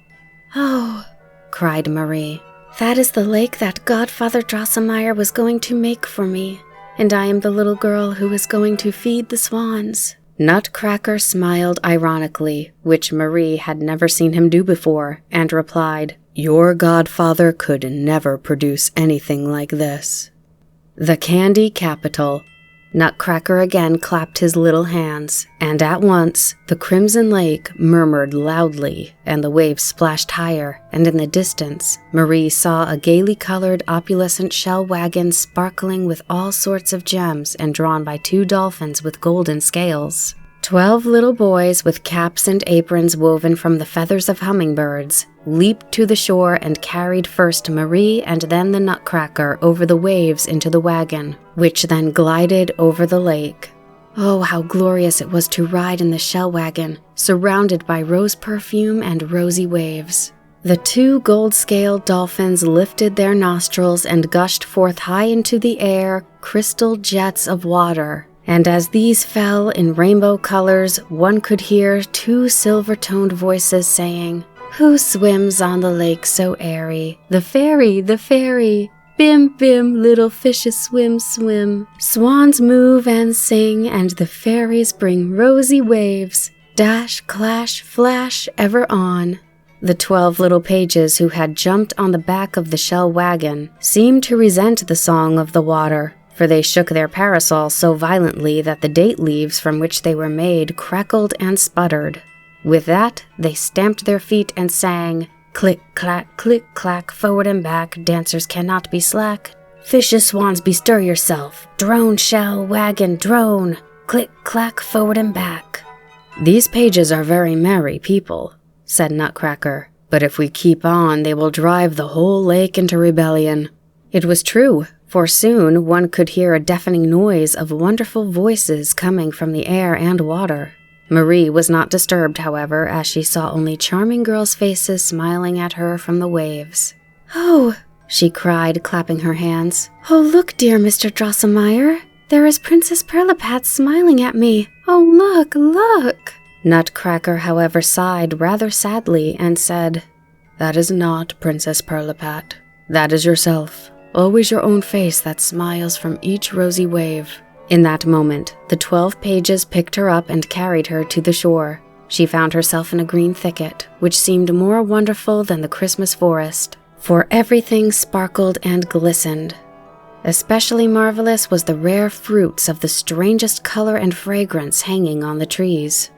"Oh," cried Marie, "that is the lake that Godfather Drosselmeyer was going to make for me, and I am the little girl who is going to feed the swans." Nutcracker smiled ironically, which Marie had never seen him do before, and replied, "Your godfather could never produce anything like this." The candy capital. Nutcracker again clapped his little hands, and at once the crimson lake murmured loudly, and the waves splashed higher, and in the distance Marie saw a gaily colored opulescent shell wagon sparkling with all sorts of gems and drawn by 2 dolphins with golden scales. 12 little boys with caps and aprons woven from the feathers of hummingbirds leaped to the shore and carried first Marie and then the Nutcracker over the waves into the wagon, which then glided over the lake. Oh, how glorious it was to ride in the shell wagon, surrounded by rose perfume and rosy waves. The 2 gold-scaled dolphins lifted their nostrils and gushed forth high into the air crystal jets of water, and as these fell in rainbow colors, one could hear 2 silver-toned voices saying, "Who swims on the lake so airy? The fairy, the fairy! Bim, bim, little fishes swim, swim. Swans move and sing, and the fairies bring rosy waves. Dash, clash, flash, ever on." The 12 little pages who had jumped on the back of the shell wagon seemed to resent the song of the water, for they shook their parasols so violently that the date leaves from which they were made crackled and sputtered. With that, they stamped their feet and sang, click, clack, forward and back, dancers cannot be slack. Fishes, swans, bestir yourself, drone, shell, wagon, drone, click, clack, forward and back. "These pages are very merry people," said Nutcracker, "but if we keep on, they will drive the whole lake into rebellion." It was true, for soon one could hear a deafening noise of wonderful voices coming from the air and water. Marie was not disturbed, however, as she saw only charming girls' faces smiling at her from the waves. "Oh," she cried, clapping her hands. "Oh, look, dear Mr. Drosselmeyer. There is Princess Perlipat smiling at me. Oh, look, look." Nutcracker, however, sighed rather sadly and said, "That is not Princess Perlipat. That is yourself. Always your own face that smiles from each rosy wave." In that moment, the 12 pages picked her up and carried her to the shore. She found herself in a green thicket, which seemed more wonderful than the Christmas forest, for everything sparkled and glistened. Especially marvelous was the rare fruits of the strangest color and fragrance hanging on the trees.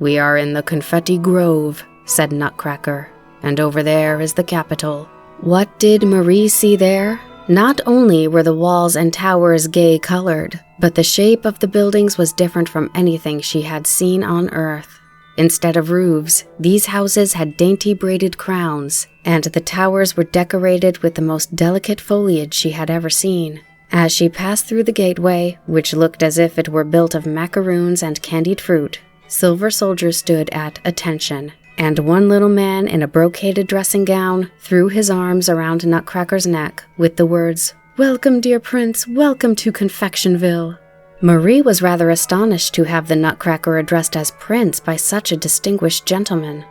"We are in the Confetti Grove," said Nutcracker, "and over there is the capital." What did Marie see there? Not only were the walls and towers gay-colored, but the shape of the buildings was different from anything she had seen on earth. Instead of roofs, these houses had dainty braided crowns, and the towers were decorated with the most delicate foliage she had ever seen. As she passed through the gateway, which looked as if it were built of macaroons and candied fruit, silver soldiers stood at attention, and one little man in a brocaded dressing gown threw his arms around Nutcracker's neck with the words, "Welcome, dear prince, welcome to Confectionville." Marie was rather astonished to have the Nutcracker addressed as prince by such a distinguished gentleman.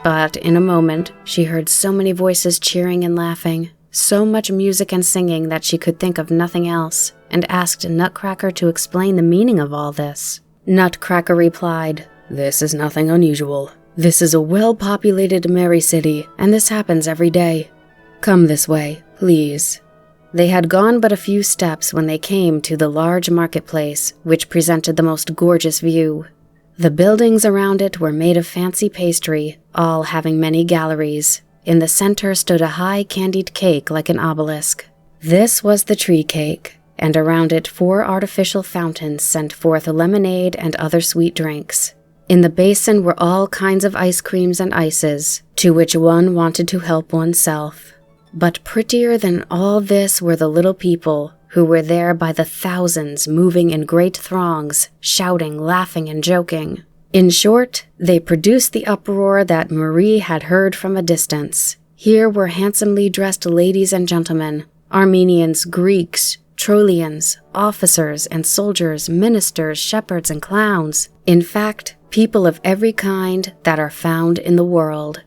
But in a moment, she heard so many voices cheering and laughing, so much music and singing that she could think of nothing else, and asked Nutcracker to explain the meaning of all this. Nutcracker replied, "This is nothing unusual. This is a well-populated merry city, and this happens every day. Come this way, please." They had gone but a few steps when they came to the large marketplace, which presented the most gorgeous view. The buildings around it were made of fancy pastry, all having many galleries. In the center stood a high candied cake like an obelisk. This was the tree cake, and around it 4 artificial fountains sent forth lemonade and other sweet drinks. In the basin were all kinds of ice creams and ices, to which one wanted to help oneself. But prettier than all this were the little people, who were there by the thousands, moving in great throngs, shouting, laughing, and joking. In short, they produced the uproar that Marie had heard from a distance. Here were handsomely dressed ladies and gentlemen, Armenians, Greeks, Trollians, officers and soldiers, ministers, shepherds, and clowns. In fact, people of every kind that are found in the world.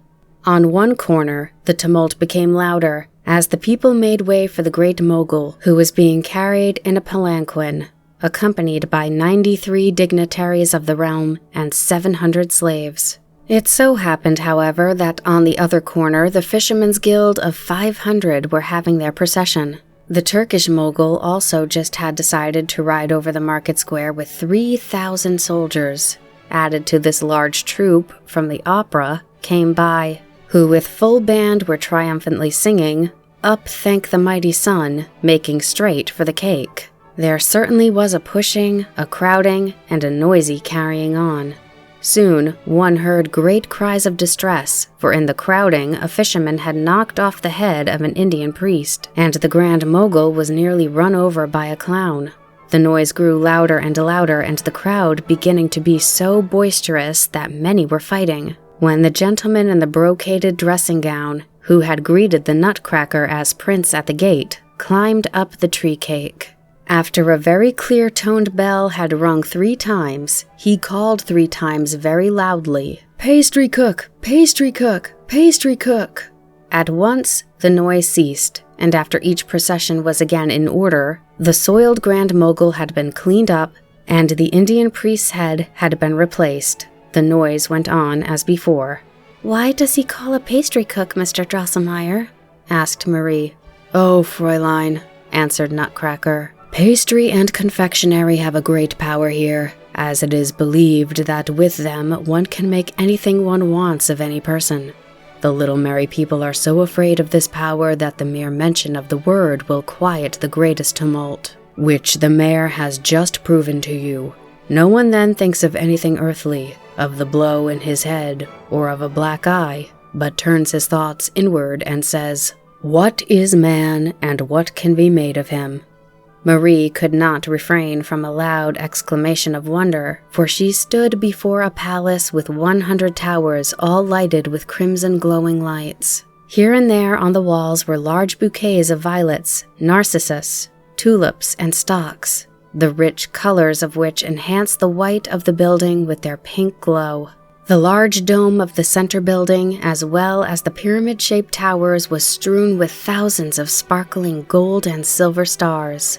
On one corner, the tumult became louder as the people made way for the great mogul, who was being carried in a palanquin, accompanied by 93 dignitaries of the realm and 700 slaves. It so happened, however, that on the other corner the Fishermen's Guild of 500 were having their procession. The Turkish mogul also just had decided to ride over the market square with 3,000 soldiers. Added to this large troop from the opera came by, who with full band were triumphantly singing, "Up Thank the Mighty Sun," making straight for the cake. There certainly was a pushing, a crowding, and a noisy carrying on. Soon, one heard great cries of distress, for in the crowding a fisherman had knocked off the head of an Indian priest, and the Grand Mogul was nearly run over by a clown. The noise grew louder and louder, and the crowd beginning to be so boisterous that many were fighting, when the gentleman in the brocaded dressing gown, who had greeted the Nutcracker as prince at the gate, climbed up the tree cake. After a very clear-toned bell had rung 3 times, he called 3 times very loudly, "Pastry cook! Pastry cook! Pastry cook!" At once, the noise ceased, and after each procession was again in order, the soiled Grand Mogul had been cleaned up, and the Indian priest's head had been replaced. The noise went on as before. "Why does he call a pastry cook, Mr. Drosselmeyer?" asked Marie. "Oh, Fräulein," answered Nutcracker, "pastry and confectionery have a great power here, as it is believed that with them one can make anything one wants of any person. The little merry people are so afraid of this power that the mere mention of the word will quiet the greatest tumult, which the mayor has just proven to you. No one then thinks of anything earthly, of the blow in his head, or of a black eye, but turns his thoughts inward and says, 'What is man, and what can be made of him?'" Marie could not refrain from a loud exclamation of wonder, for she stood before a palace with 100 towers all lighted with crimson glowing lights. Here and there on the walls were large bouquets of violets, narcissus, tulips, and stocks, the rich colors of which enhanced the white of the building with their pink glow. The large dome of the center building, as well as the pyramid-shaped towers, was strewn with thousands of sparkling gold and silver stars.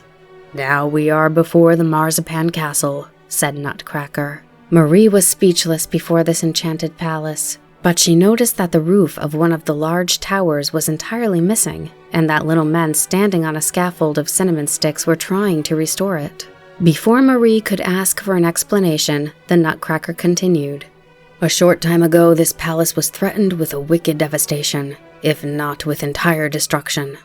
"Now we are before the Marzipan Castle," said Nutcracker. Marie was speechless before this enchanted palace, but she noticed that the roof of one of the large towers was entirely missing, and that little men standing on a scaffold of cinnamon sticks were trying to restore it. Before Marie could ask for an explanation, the Nutcracker continued. "A short time ago this palace was threatened with a wicked devastation, if not with entire destruction.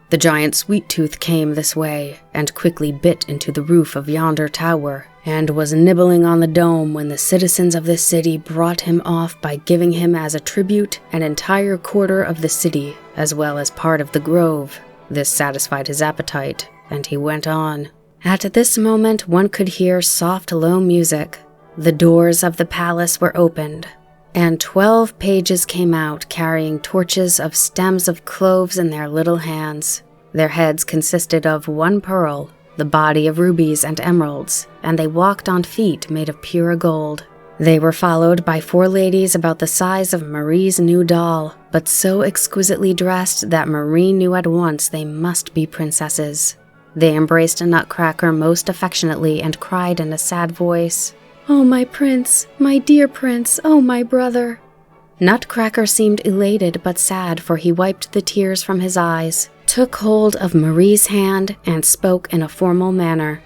The giant Sweet Tooth came this way, and quickly bit into the roof of yonder tower, and was nibbling on the dome when the citizens of this city brought him off by giving him as a tribute an entire quarter of the city, as well as part of the grove. This satisfied his appetite, and he went on. At this moment, one could hear soft, low music. The doors of the palace were opened, and 12 pages came out carrying torches of stems of cloves in their little hands. Their heads consisted of 1 pearl, the body of rubies and emeralds, and they walked on feet made of pure gold. They were followed by 4 ladies about the size of Marie's new doll, but so exquisitely dressed that Marie knew at once they must be princesses. They embraced Nutcracker most affectionately and cried in a sad voice, "Oh, my prince, my dear prince, oh, my brother." Nutcracker seemed elated but sad, for he wiped the tears from his eyes, took hold of Marie's hand, and spoke in a formal manner.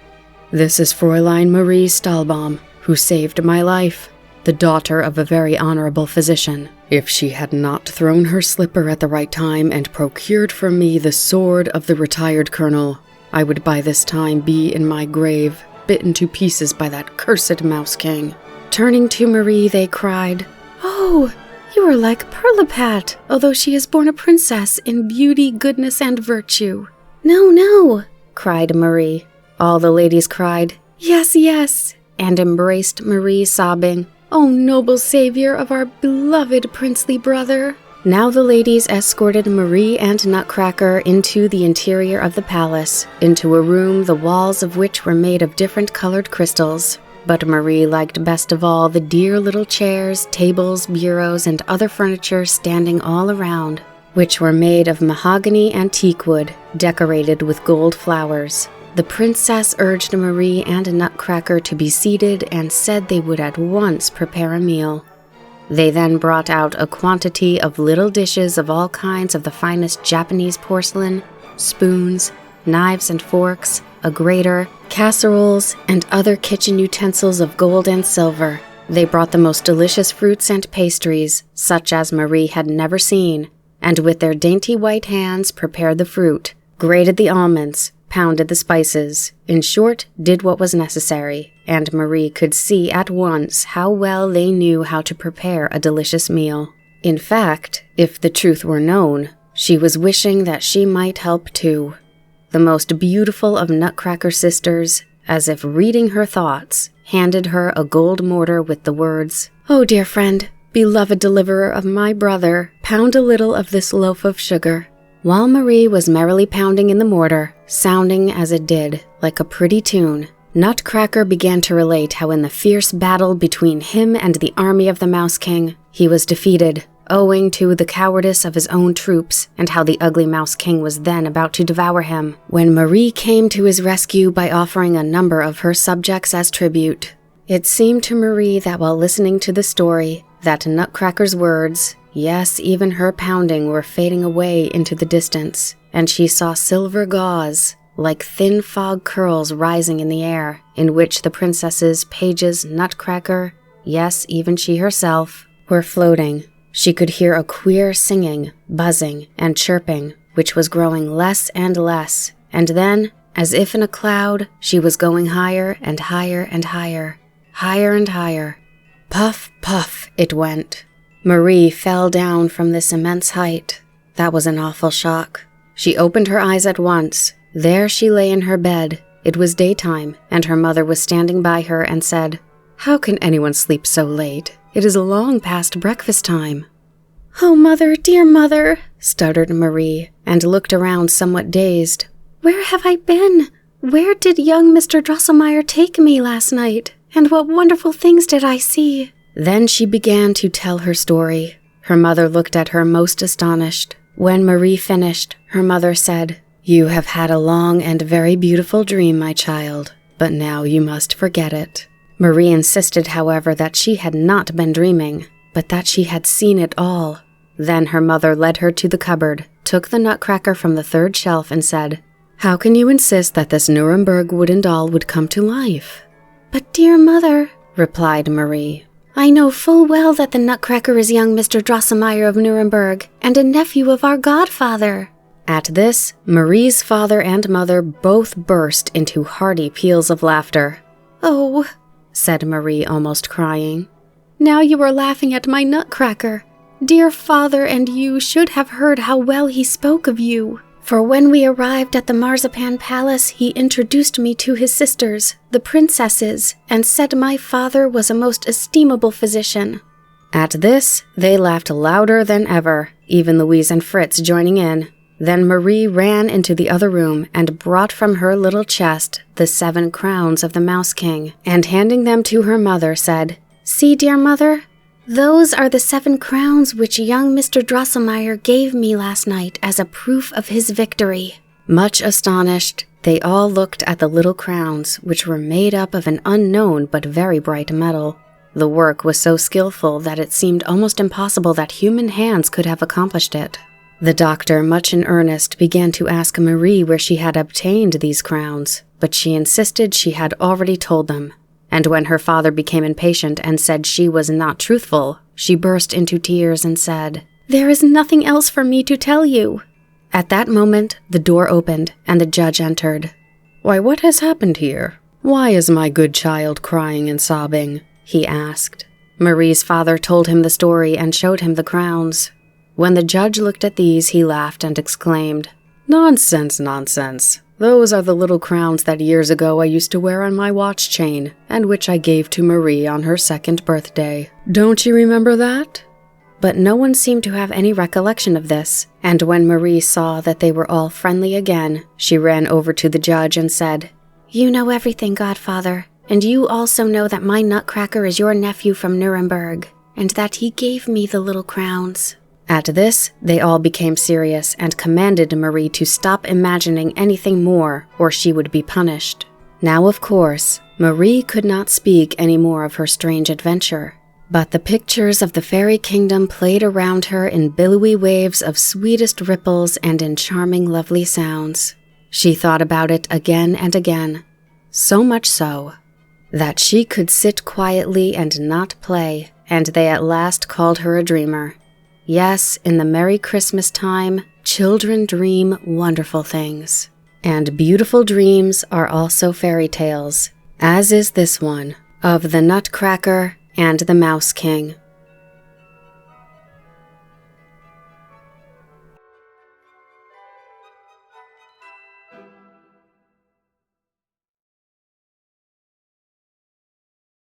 "This is Fräulein Marie Stahlbaum, who saved my life, the daughter of a very honorable physician. If she had not thrown her slipper at the right time and procured for me the sword of the retired colonel, I would by this time be in my grave, bitten to pieces by that cursed Mouse-King." Turning to Marie, they cried, "Oh, you are like Pirlipat, although she is born a princess in beauty, goodness, and virtue." "No, no," cried Marie. All the ladies cried, "Yes, yes," and embraced Marie, sobbing, "Oh, noble savior of our beloved princely brother." Now the ladies escorted Marie and Nutcracker into the interior of the palace, into a room the walls of which were made of different colored crystals. But Marie liked best of all the dear little chairs, tables, bureaus, and other furniture standing all around, which were made of mahogany and teakwood, decorated with gold flowers. The princess urged Marie and Nutcracker to be seated and said they would at once prepare a meal. They then brought out a quantity of little dishes of all kinds of the finest Japanese porcelain, spoons, knives and forks, a grater, casseroles, and other kitchen utensils of gold and silver. They brought the most delicious fruits and pastries, such as Marie had never seen, and with their dainty white hands prepared the fruit, grated the almonds, pounded the spices, in short, did what was necessary, and Marie could see at once how well they knew how to prepare a delicious meal. In fact, if the truth were known, she was wishing that she might help too. The most beautiful of Nutcracker's sisters, as if reading her thoughts, handed her a gold mortar with the words, "Oh, dear friend, beloved deliverer of my brother, pound a little of this loaf of sugar." While Marie was merrily pounding in the mortar, sounding as it did, like a pretty tune, Nutcracker began to relate how in the fierce battle between him and the army of the Mouse-King, he was defeated, owing to the cowardice of his own troops, and how the ugly Mouse-King was then about to devour him, when Marie came to his rescue by offering a number of her subjects as tribute. It seemed to Marie that while listening to the story, that Nutcracker's words, yes, even her pounding, were fading away into the distance, and she saw silver gauze, like thin fog curls rising in the air, in which the princesses, pages, Nutcracker, yes, even she herself, were floating. She could hear a queer singing, buzzing, and chirping, which was growing less and less, and then, as if in a cloud, she was going higher and higher and higher, higher and higher. Puff, puff, it went. Marie fell down from this immense height. That was an awful shock. She opened her eyes at once. There she lay in her bed. It was daytime, and her mother was standing by her and said, "How can anyone sleep so late? It is long past breakfast time." "Oh, mother, dear mother," stuttered Marie, and looked around somewhat dazed. "Where have I been? Where did young Mr. Drosselmeyer take me last night? And what wonderful things did I see?" Then she began to tell her story. Her mother looked at her most astonished. When Marie finished, her mother said, "You have had a long and very beautiful dream, my child, but now you must forget it." Marie insisted, however, that she had not been dreaming, but that she had seen it all. Then her mother led her to the cupboard, took the Nutcracker from the 3rd shelf, and said, "How can you insist that this Nuremberg wooden doll would come to life?" "But, dear mother," replied Marie, "I know full well that the Nutcracker is young Mr. Drosselmeyer of Nuremberg, and a nephew of our godfather." At this, Marie's father and mother both burst into hearty peals of laughter. "Oh," said Marie, almost crying, "now you are laughing at my Nutcracker. Dear father and you should have heard how well he spoke of you. For when we arrived at the Marzipan Palace, he introduced me to his sisters, the princesses, and said my father was a most estimable physician." At this, they laughed louder than ever, even Louise and Fritz joining in. Then Marie ran into the other room and brought from her little chest the 7 crowns of the Mouse-King, and handing them to her mother said, "See, dear mother, those are the 7 crowns which young Mr. Drosselmeyer gave me last night as a proof of his victory." Much astonished, they all looked at the little crowns, which were made up of an unknown but very bright metal. The work was so skillful that it seemed almost impossible that human hands could have accomplished it. The doctor, much in earnest, began to ask Marie where she had obtained these crowns, but she insisted she had already told them. And when her father became impatient and said she was not truthful, she burst into tears and said, "There is nothing else for me to tell you." At that moment, the door opened and the judge entered. "Why, what has happened here? Why is my good child crying and sobbing?" he asked. Marie's father told him the story and showed him the crowns. When the judge looked at these, he laughed and exclaimed, "Nonsense, nonsense. Those are the little crowns that years ago I used to wear on my watch chain, and which I gave to Marie on her 2nd birthday. Don't you remember that?" But no one seemed to have any recollection of this, and when Marie saw that they were all friendly again, she ran over to the judge and said, "You know everything, Godfather, and you also know that my Nutcracker is your nephew from Nuremberg, and that he gave me the little crowns." At this, they all became serious and commanded Marie to stop imagining anything more, or she would be punished. Now, of course, Marie could not speak any more of her strange adventure, but the pictures of the fairy kingdom played around her in billowy waves of sweetest ripples and in charming, lovely sounds. She thought about it again and again, so much so that she could sit quietly and not play, and they at last called her a dreamer. Yes, in the Merry Christmas time, children dream wonderful things. And beautiful dreams are also fairy tales, as is this one, of the Nutcracker and the Mouse-King.